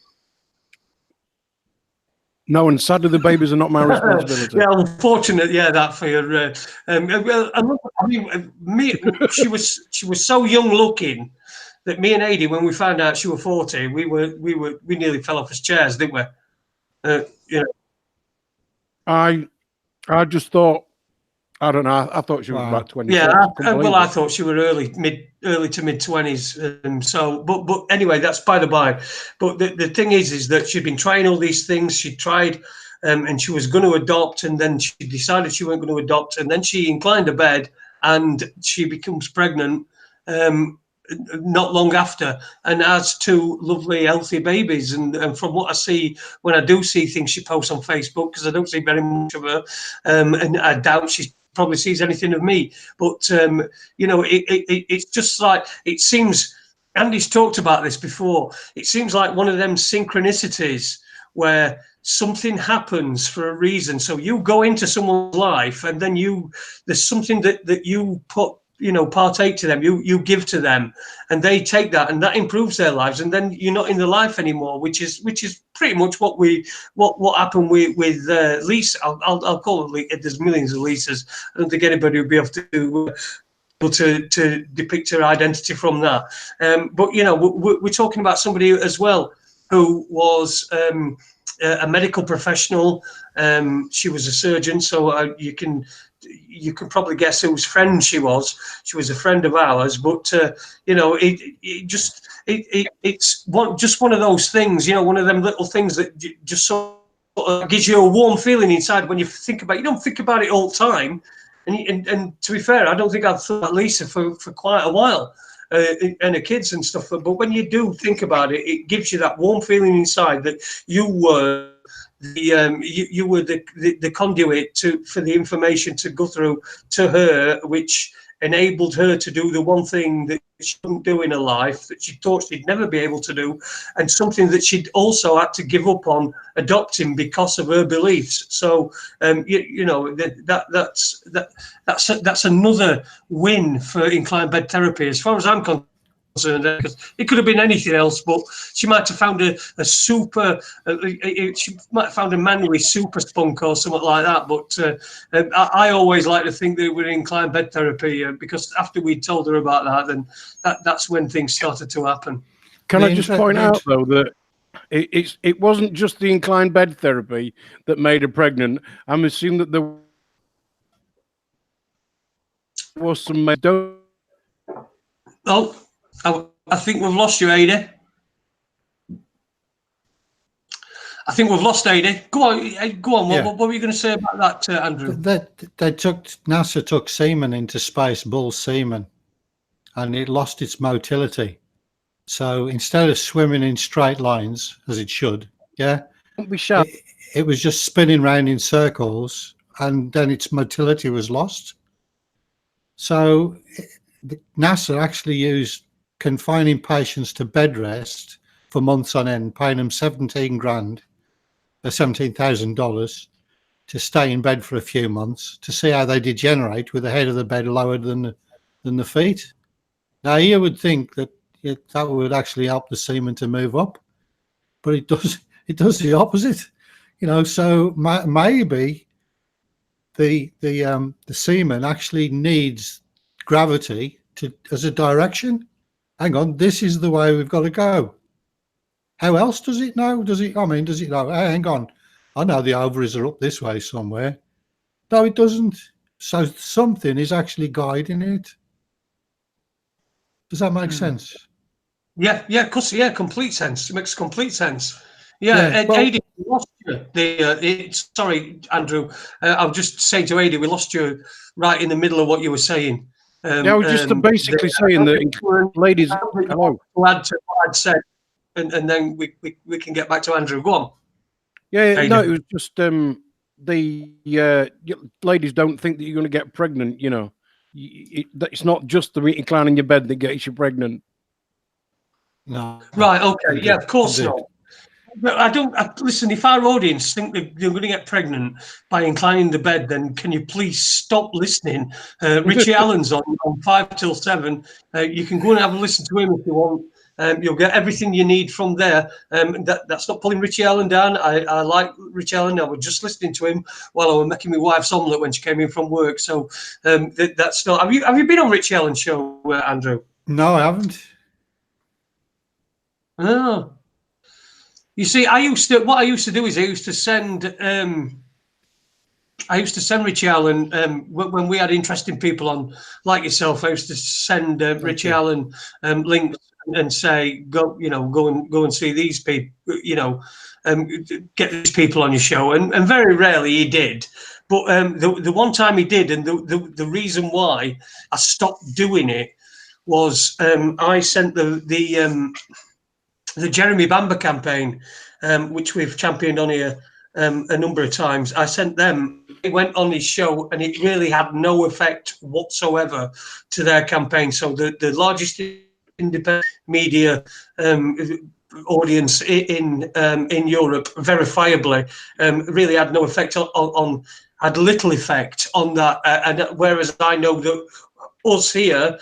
No, and sadly the babies are not my responsibility. Yeah, unfortunate. Yeah, that for you. Well, I mean, she was so young looking that me and Adie, when we found out she was 40, we nearly fell off his chairs, didn't we? I just thought I don't know. I thought she was Wow. about 26. Yeah, Couldn't well, believe I it. thought she were early to mid 20s. So, but anyway, that's by the by. But the thing is that she'd been trying all these things. She tried, and she was going to adopt, and then she decided she weren't going to adopt, and then she inclined her bed, and she becomes pregnant. Not long after, and has two lovely, healthy babies. And from what I see, when I do see things she posts on Facebook, because I don't see very much of her, and I doubt she probably sees anything of me. But it's just like it seems. Andy's talked about this before. It seems like one of them synchronicities where something happens for a reason. So you go into someone's life, and then there's something that you partake to them, you give to them, and they take that, and that improves their lives, and then you're not in the life anymore, which is pretty much what happened with Lisa. I'll call it. There's millions of Lisas. I don't think anybody would be able to depict her identity from that. But we're talking about somebody as well who was a medical professional. She was a surgeon, so you can probably guess whose friend she was. She was a friend of ours, but it's one of those things, one of them little things that just sort of gives you a warm feeling inside when you think about it. You don't think about it all the time, and to be fair, I don't think I've thought about Lisa for quite a while. And her kids and stuff, but when you do think about it, it gives you that warm feeling inside that you were the conduit for the information to go through to her, which enabled her to do the one thing that she couldn't do in her life, that she thought she'd never be able to do, and something that she'd also had to give up on adopting because of her beliefs. So that's another win for inclined bed therapy, as far as I'm concerned. Because it could have been anything else, but she might have found a super. She might have found a manually super spunk or something like that. But I always like to think that we're inclined bed therapy because after we told her about that, then that's when things started to happen. Can I just point out though that it wasn't just the inclined bed therapy that made her pregnant. I'm assuming that there was some. Oh, I think we've lost you, Ada. I think we've lost Ada. Go on. Go on. Yeah. What were you going to say about that, Andrew? NASA took semen into space, bull semen, and it lost its motility. So instead of swimming in straight lines as it should, Don't be shy. it was just spinning round in circles, and then its motility was lost. So NASA actually used confining patients to bed rest for months on end, paying them $17,000 to stay in bed for a few months to see how they degenerate with the head of the bed lower than the feet. Now you would think that that would actually help the semen to move up, but it does the opposite. So maybe the semen actually needs gravity as a direction. Hang on, this is the way we've got to go. How else does it know? Does it know? Hey, hang on, I know the ovaries are up this way somewhere. No, it doesn't. So something is actually guiding it. Does that make sense? Yeah, complete sense. It makes complete sense. Well, Adi, we lost you. Sorry, Andrew. I'll just say to Adi, we lost you right in the middle of what you were saying. I was just basically saying that, ladies. Hello. Add to what I'd said, and then we can get back to Andrew. Go on. Yeah, no, it was just the ladies don't think that you're going to get pregnant. It's not just the incline in your bed that gets you pregnant. No. Right. Okay. Yeah. Of course not. But I don't listen. If our audience think that they're going to get pregnant by inclining the bed, then can you please stop listening? Richie Allen's on 5 till 7. You can go and have a listen to him if you want. You'll get everything you need from there. That's not pulling Richie Allen down. I like Richie Allen. I was just listening to him while I was making my wife's omelette when she came in from work. So that's not. Have you been on Richie Allen's show, Andrew? No, I haven't. Oh. You see, what I used to do is I used to send I used to send Richie Allen when we had interesting people on, like yourself. I used to send Richie Allen links and say, go and see these people, get these people on your show. And very rarely he did. But the one time he did, and the reason why I stopped doing it was I sent the Jeremy Bamber campaign, which we've championed on here a number of times. I sent them. It went on his show, and it really had no effect whatsoever to their campaign. So the largest independent media audience in Europe, verifiably, really had no effect on had little effect on that. And whereas I know that us here,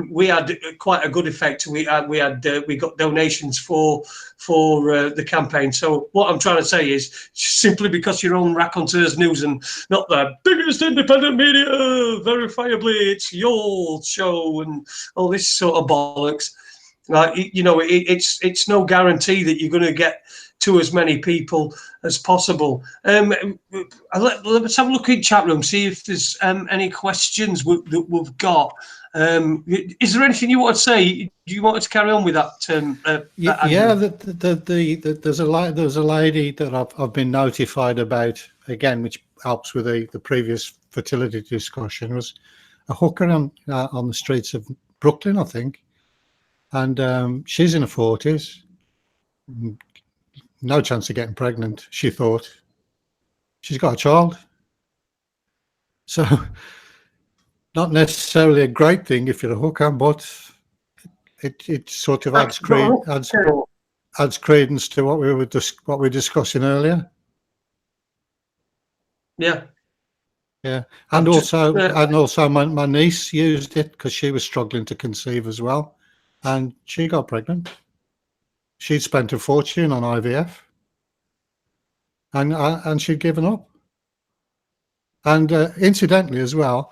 we had quite a good effect. We got donations for the campaign. So what I'm trying to say is, simply because you're on Raconteurs News and not the biggest independent media, verifiably it's your show and all this sort of bollocks. Like, it's no guarantee that you're going to get to as many people as possible. Let's have a look in chat room, see if there's any questions that we've got. Is there anything you want to say? Do you want us to carry on with that? Yeah, there's a lady that I've been notified about again, which helps with the previous fertility discussion. Was a hooker on the streets of Brooklyn, I think, and she's in her 40s. No chance of getting pregnant, she thought. She's got a child. So, not necessarily a great thing if you're a hooker, but it sort of adds credence to what we were discussing earlier. Yeah. Yeah. And also my niece used it because she was struggling to conceive as well. And she got pregnant. She'd spent a fortune on IVF, and she'd given up. And incidentally, as well,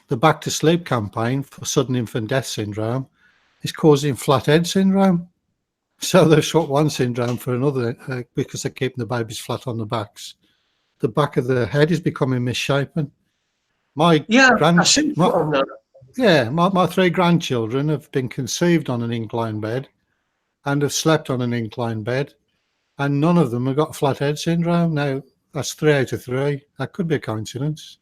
the Back to Sleep campaign for sudden infant death syndrome is causing flathead syndrome. So they've swapped one syndrome for another because they're keeping the babies flat on the backs. The back of the head is becoming misshapen. My three grandchildren have been conceived on an incline bed and have slept on an incline bed, and none of them have got flathead syndrome. Now, that's 3 out of 3. That could be a coincidence.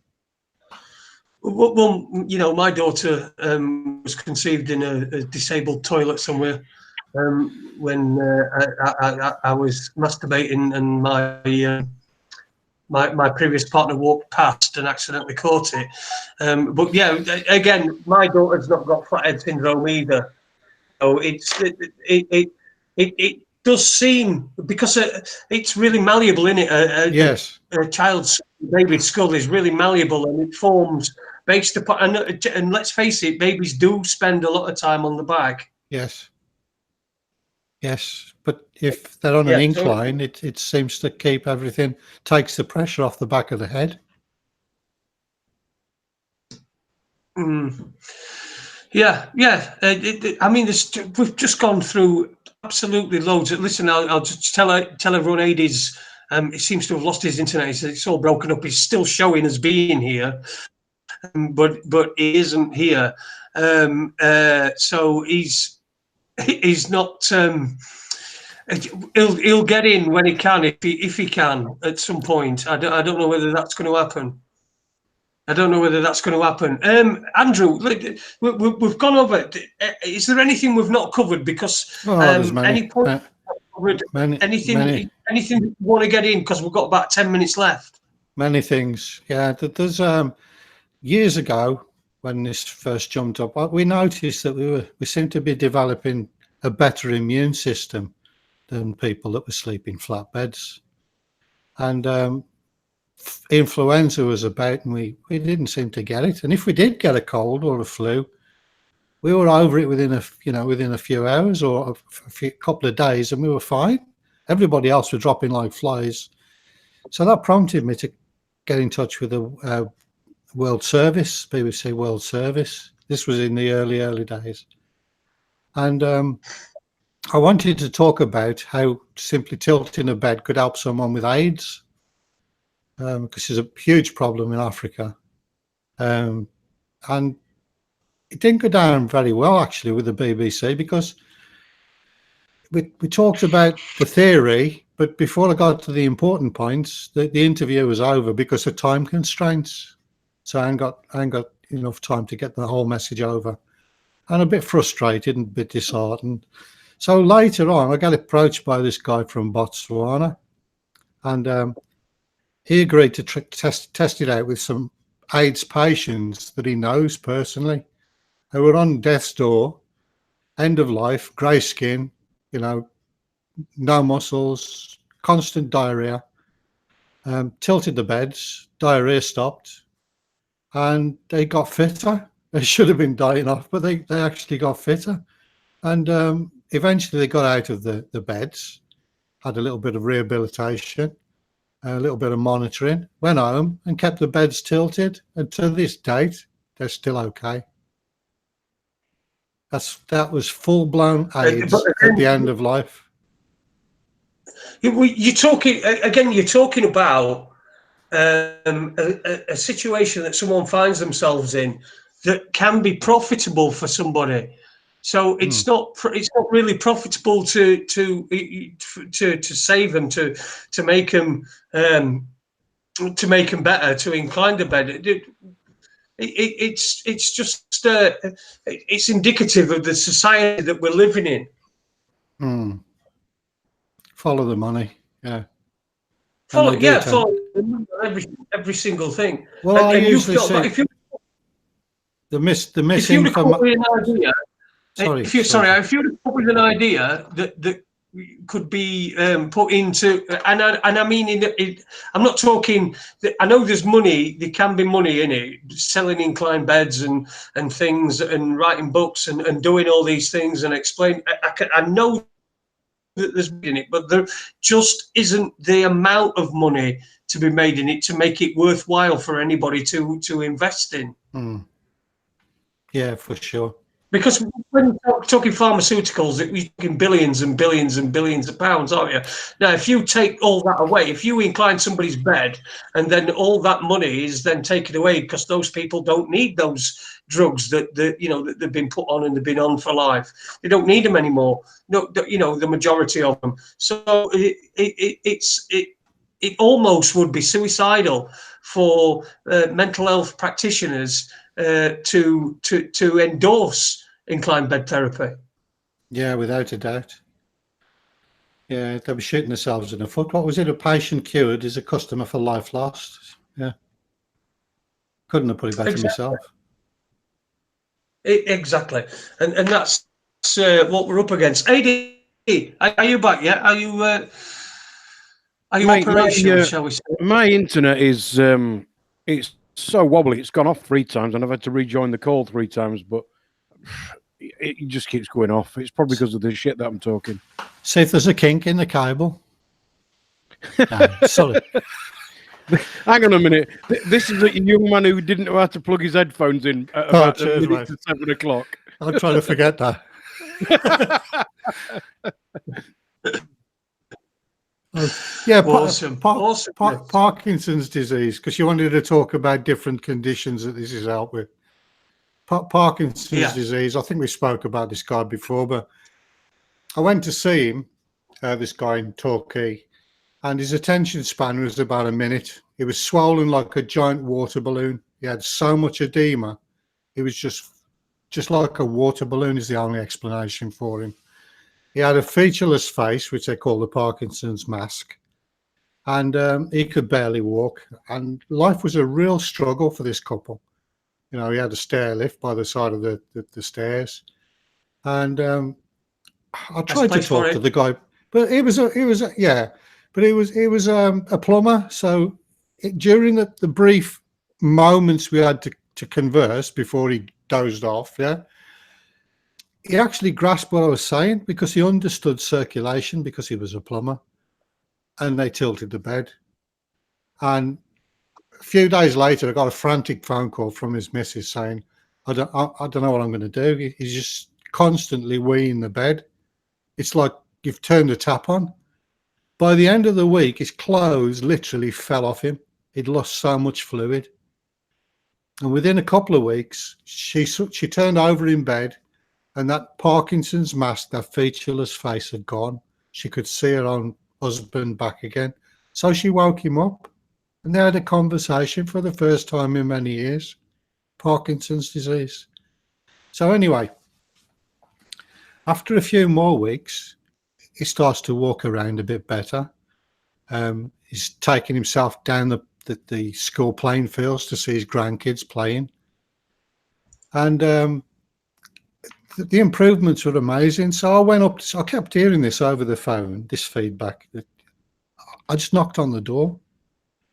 Well, my daughter was conceived in a disabled toilet somewhere when I was masturbating, and my previous partner walked past and accidentally caught it. But yeah, again, my daughter's not got flathead syndrome either. So it does seem, because it's really malleable, isn't it? Yes. A child's baby's skull is really malleable, and it forms based upon. And let's face it, babies do spend a lot of time on the back. Yes. Yes, but if they're on an incline, it seems to keep everything, takes the pressure off the back of the head. Yeah. I mean, we've just gone through absolutely loads. Listen, I'll just tell everyone, Aidy's, he seems to have lost his internet. It's all broken up. He's still showing as being here, but he isn't here. So he's not. He'll get in when he can, if he can at some point. I don't know whether that's going to happen. Andrew, we've gone over. Is there anything we've not covered? Because any point covered, anything you want to get in? Because we've got about 10 minutes left. Many things. Yeah, there's years ago when this first jumped up, we noticed that we seemed to be developing a better immune system than people that were sleeping flat beds, and influenza was about, and we didn't seem to get it. And if we did get a cold or a flu, we were over it within a few hours or a couple of days, and we were fine. Everybody else was dropping like flies. So that prompted me to get in touch with the World Service, BBC World Service. This was in the early days, and I wanted to talk about how simply tilting a bed could help someone with AIDS. because there's a huge problem in Africa. And it didn't go down very well, actually, with the BBC, because we talked about the theory, but before I got to the important points, the interview was over because of time constraints. So I ain't got enough time to get the whole message over. And a bit frustrated and a bit disheartened. So later on, I got approached by this guy from Botswana, and he agreed to test it out with some AIDS patients that he knows personally. They were on death's door, end of life, grey skin, no muscles, constant diarrhea, tilted the beds, diarrhea stopped, and they got fitter. They should have been dying off, but they actually got fitter. And eventually they got out of the beds, had a little bit of rehabilitation, a little bit of monitoring, went home and kept the beds tilted. And to this date, they're still okay. That was full-blown AIDS at the end of life. You're talking about a situation that someone finds themselves in that can be profitable for somebody. So it's not really profitable to save them, to make them better, to incline the bed. It's just it's indicative of the society that we're living in. Follow the money, yeah. Follow every single thing. Well, I usually say the misinformation. If you come up with an idea that could be put into, and I mean, I'm not talking. I know there's money. There can be money in it, selling inclined beds and things, and writing books and doing all these things and explain. I know that there's money in it, but there just isn't the amount of money to be made in it to make it worthwhile for anybody to invest in. Yeah, for sure. Because when you're talking pharmaceuticals, we're talking billions and billions and billions of pounds, aren't you? Now, if you take all that away, if you incline somebody's bed and then all that money is then taken away because those people don't need those drugs that they've been put on and they've been on for life, they don't need them anymore. No, the majority of them. So it almost would be suicidal for mental health practitioners to endorse inclined bed therapy. Yeah, without a doubt. Yeah, they'll be shooting themselves in the foot. What was it? A patient cured is a customer for life lost. Yeah. Couldn't have put it better myself. Exactly. And that's what we're up against. AD, are you back yet? Are you operational, shall we say? My internet is it's so wobbly. It's gone off 3 times and I've had to rejoin the call 3 times, but it just keeps going off. It's probably because of the shit that I'm talking. See if there's a kink in the cable. No, sorry. Hang on a minute. This is a young man who didn't know how to plug his headphones in at about 7 o'clock. I'll try to forget that. Yeah, awesome. Parkinson's disease, because you wanted to talk about different conditions that this is out with. Parkinson's disease, I think we spoke about this guy before, but I went to see him, this guy in Torquay, and his attention span was about a minute. He was swollen like a giant water balloon. He had so much edema. He was just like a water balloon is the only explanation for him. He had a featureless face, which they call the Parkinson's mask, and he could barely walk. And life was a real struggle for this couple. He had a stair lift by the side of the stairs, and I tried to talk to the guy, but he was a plumber. So during the brief moments we had to converse before he dozed off, he actually grasped what I was saying because he understood circulation because he was a plumber, and they tilted the bed. And a few days later, I got a frantic phone call from his missus saying, I don't know what I'm going to do. He's just constantly weeing the bed. It's like you've turned the tap on. By the end of the week, his clothes literally fell off him. He'd lost so much fluid. And within a couple of weeks, she turned over in bed, and that Parkinson's mask, that featureless face, had gone. She could see her own husband back again. So she woke him up, and they had a conversation for the first time in many years. Parkinson's disease. So anyway, after a few more weeks, he starts to walk around a bit better. He's taking himself down the school playing fields to see his grandkids playing. And the improvements were amazing. So I went up, I kept hearing this over the phone, this feedback. I just knocked on the door.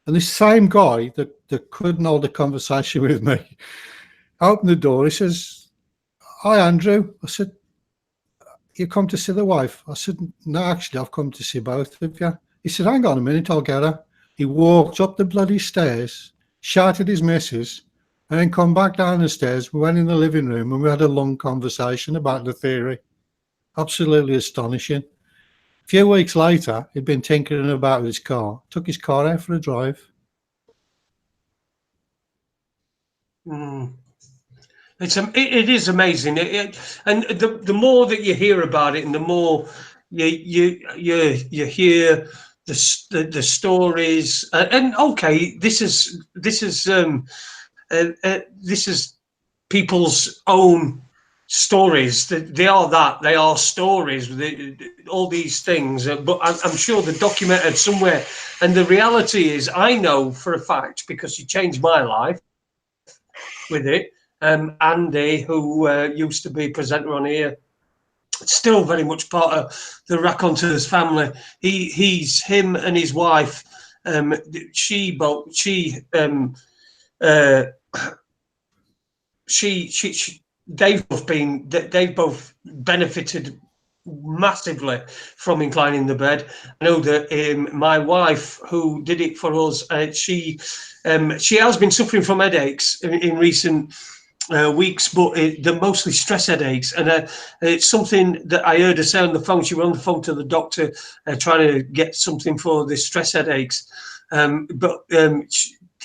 And this same guy that couldn't hold a conversation with me opened the door. He says, "Hi, Andrew." I said, "You come to see the wife?" I said, "No, actually, I've come to see both of you." He said, "Hang on a minute, I'll get her." He walked up the bloody stairs, shouted his missus, and then come back down the stairs. We went in the living room and we had a long conversation about the theory. Absolutely astonishing. A few weeks later, he'd been tinkering about with his car, took his car out for a drive. It is amazing, and the more that you hear about it, and the more you hear the stories, and okay, this is people's own stories. They are stories. All these things, but I'm sure they're documented somewhere. And the reality is, I know for a fact, because she changed my life with it. Andy, who used to be presenter on here, still very much part of the Raconteurs family. Him and his wife. They've both benefited massively from inclining the bed. I know that my wife, who did it for us, she has been suffering from headaches in recent weeks, but they're mostly stress headaches, and it's something that I heard her say on the phone. She was on the phone to the doctor trying to get something for the stress headaches,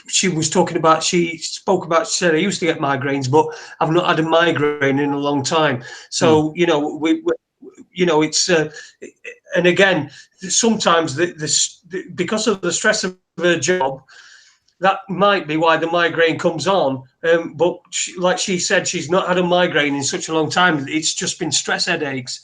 she was talking about, she said, "I used to get migraines, but I've not had a migraine in a long time." So it's and again, sometimes because of the stress of her job, that might be why the migraine comes on. But like she said, she's not had a migraine in such a long time. It's just been stress headaches,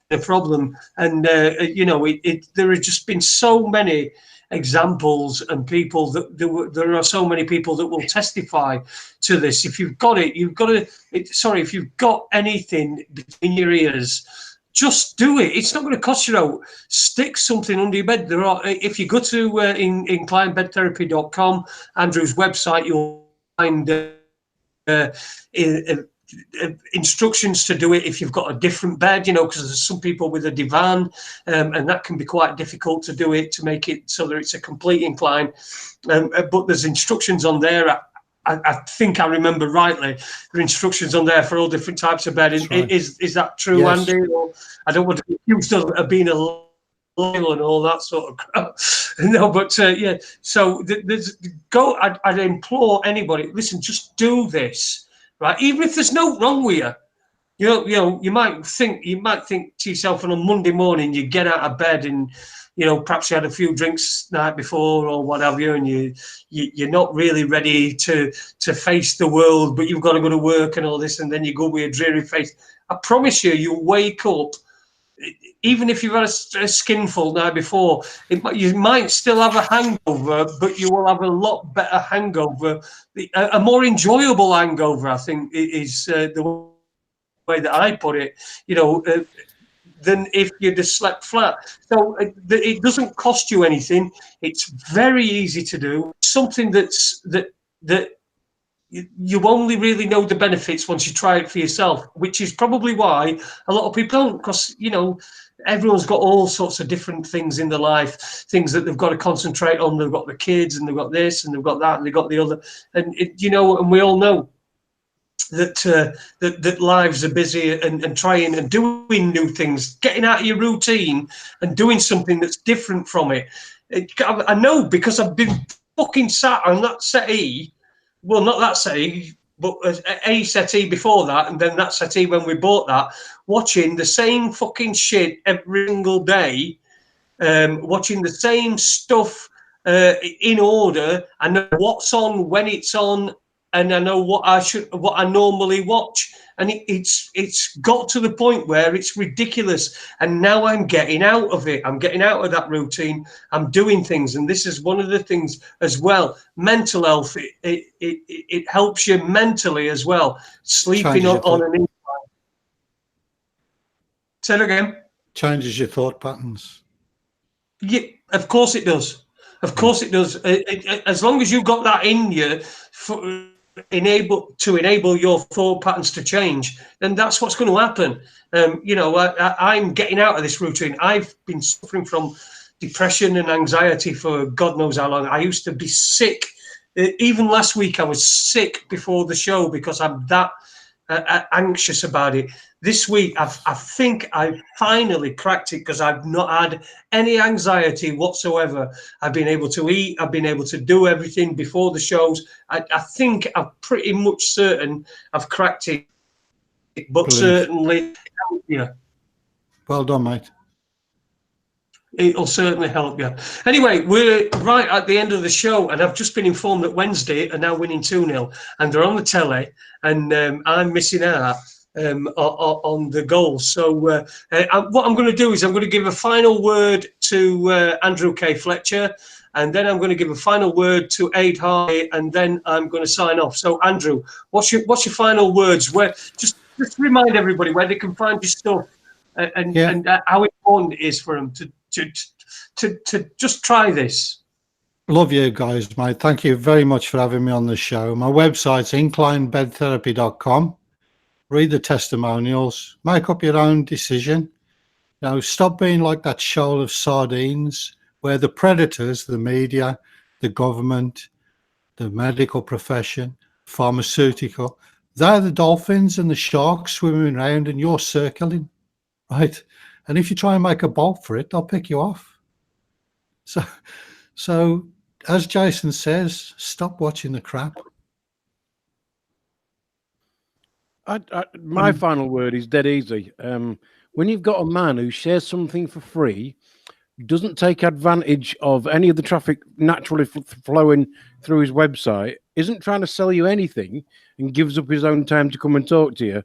the problem. And there have just been so many examples, and people that there are so many people that will testify to this. If you've got it, if you've got anything between your ears, just do it. It's not going to cost you out. Stick something under your bed. There are, if you go to inclinebedtherapy.com, Andrew's website, you'll find instructions to do it if you've got a different bed, because there's some people with a divan, and that can be quite difficult to do it, to make it so that it's a complete incline. But there's instructions on there. I think I remember rightly, there are instructions on there for all different types of bed. Right. Is that true, yes. Andy? Or I don't want to be accused of being a loyal and all that sort of crap. No, but yeah. So I'd implore anybody, listen, just do this. Right, even if there's no wrong with you, you might think to yourself on a Monday morning, you get out of bed and perhaps you had a few drinks the night before or what have you, and you're not really ready to face the world, but you've got to go to work and all this, and then you go with a dreary face. I promise you wake up. Even if you've had a skinful the night before, you might still have a hangover, but you will have a lot better hangover, a more enjoyable hangover, I think, is the way that I put it, than if you just slept flat. So it doesn't cost you anything. It's very easy to do. Something that you only really know the benefits once you try it for yourself, which is probably why a lot of people don't, because everyone's got all sorts of different things in their life, things that they've got to concentrate on. They've got the kids, and they've got this, and they've got that, and they've got the other, and and we all know that lives are busy, and trying and doing new things, getting out of your routine and doing something that's different from it. I know, because I've been fucking sat on that settee. Well, not that settee, but a settee before that, and then that settee when we bought that, watching the same fucking shit every single day, watching the same stuff in order. I know what's on when it's on, and I know what I normally watch. And it's got to the point where it's ridiculous. And now I'm getting out of it. I'm getting out of that routine. I'm doing things, and this is one of the things as well. Mental health. It helps you mentally as well. Sleeping on an incline. Say it again. Changes your thought patterns. Yeah, of course it does. Of course it does. As long as you've got that in you to enable your thought patterns to change, then that's what's going to happen. I'm getting out of this routine. I've been suffering from depression and anxiety for God knows how long. I used to be sick. Even last week I was sick before the show because I'm that anxious about it. This week, I think I finally cracked it because I've not had any anxiety whatsoever. I've been able to eat. I've been able to do everything before the shows. I think I'm pretty much certain I've cracked it. But brilliant. Certainly, yeah. Well done, mate. It'll certainly help you. Anyway, we're right at the end of the show, and I've just been informed that Wednesday are now winning 2-0, and they're on the telly, and I'm missing out on the goals. So what I'm going to do is I'm going to give a final word to Andrew K Fletcher, and then I'm going to give a final word to Aid Hardy, and then I'm going to sign off. So Andrew, what's your final words? Where just remind everybody where they can find your stuff and how important it is for them to just try this. Love you guys, mate. Thank you very much for having me on the show. My website's inclinebedtherapy.com. Read the testimonials, make up your own decision. Stop being like that shoal of sardines where the predators, the media, the government, the medical profession, pharmaceutical, they're the dolphins and the sharks swimming around and you're circling, right? And if you try and make a bolt for it, they'll pick you off. So as Jason says, stop watching the crap. My final word is dead easy. When you've got a man who shares something for free, doesn't take advantage of any of the traffic naturally flowing through his website, isn't trying to sell you anything, and gives up his own time to come and talk to you,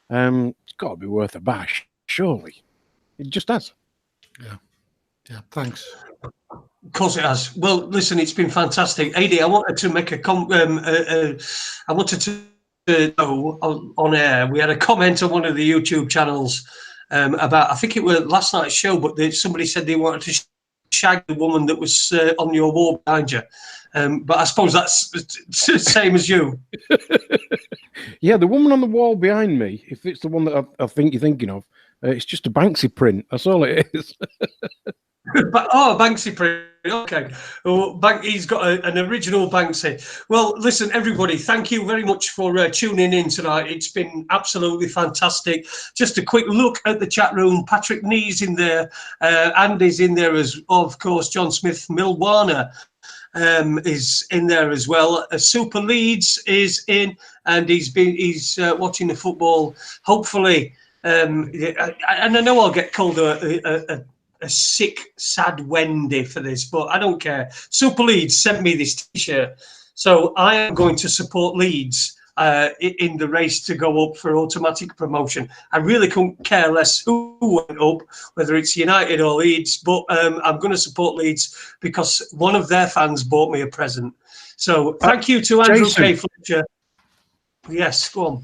it's got to be worth a bash, surely. It just has. Yeah, thanks. Of course it has. Well, listen, it's been fantastic. AD, I wanted to make I wanted to know on air. We had a comment on one of the YouTube channels about, I think it was last night's show, but somebody said they wanted to shag the woman that was on your wall behind you. But I suppose that's the same as you. Yeah, the woman on the wall behind me, if it's the one that I think you're thinking of, it's just a Banksy print. That's all it is. Banksy print. Okay. Well, he's got an original Banksy. Well, listen, everybody, thank you very much for tuning in tonight. It's been absolutely fantastic. Just a quick look at the chat room. Patrick Nee's in there. Andy's in there as, of course. John Smith Milwana is in there as well. Super Leeds is in, and he's watching the football. Hopefully, and I know I'll get called a sick, sad Wendy for this, but I don't care. Super Leeds sent me this t-shirt, so I am going to support Leeds in the race to go up for automatic promotion. I really couldn't care less who went up, whether it's United or Leeds, but I'm going to support Leeds because one of their fans bought me a present. So thank you to Andrew K Fletcher. Yes, go on.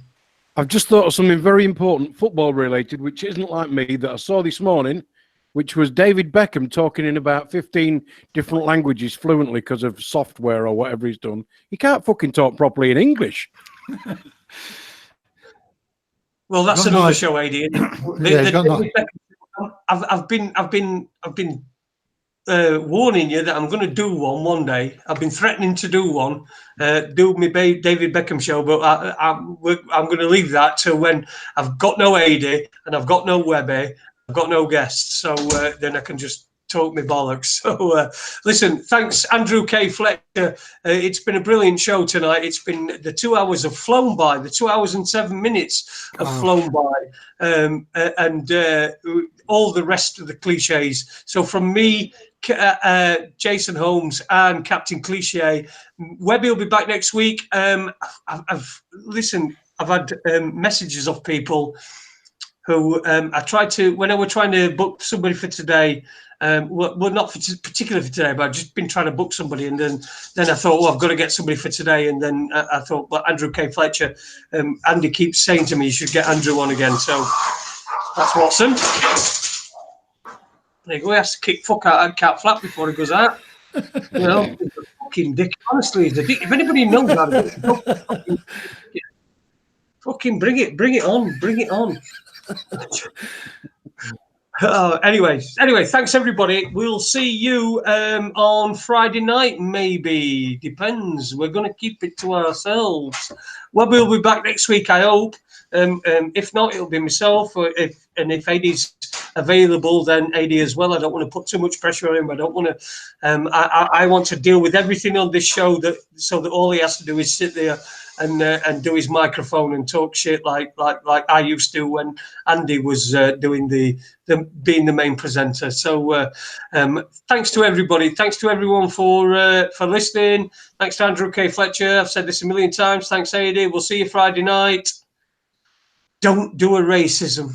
I've just thought of something very important, football related, which isn't like me, that I saw this morning, which was David Beckham talking in about 15 different languages fluently because of software or whatever he's done. He can't fucking talk properly in English. Well, that's another show, AD. I've been warning you that I'm going to do one day. I've been threatening to do one, do my David Beckham show, but I'm going to leave that till when I've got no AD and I've got no Webby, I've got no guests, so then I can just talk me bollocks. So listen, thanks Andrew K Fletcher. It's been a brilliant show tonight. It's been, the 2 hours have flown by. The 2 hours and 7 minutes have flown by, and all the rest of the cliches. So from me, Jason Holmes, and Captain Cliche, Webby will be back next week. I've had messages of people who I tried to, when I was trying to book somebody for today, well, not particularly for today, but I've just been trying to book somebody, and then I thought, well, I've got to get somebody for today, and then I thought, well, Andrew K Fletcher, Andy keeps saying to me, you should get Andrew on again, so that's Watson. There you go, he has to kick fuck out of Cat Flap before he goes out. You know, he's a fucking dick. Honestly, he's a dick. If anybody knows that, fucking bring it on. Anyway, thanks everybody. We'll see you on Friday night, maybe. Depends. We're going to keep it to ourselves. Well, we'll be back next week, I hope. If not, it'll be myself. If Eddie's available, then Eddie as well. I don't want to put too much pressure on him. I don't want to. I want to deal with everything on this show so that all he has to do is sit there and do his microphone and talk shit like I used to when Andy was doing being the main presenter. So thanks to everybody. Thanks to everyone for listening. Thanks to Andrew K Fletcher. I've said this a million times. Thanks, Eddie. We'll see you Friday night. Don't do a racism.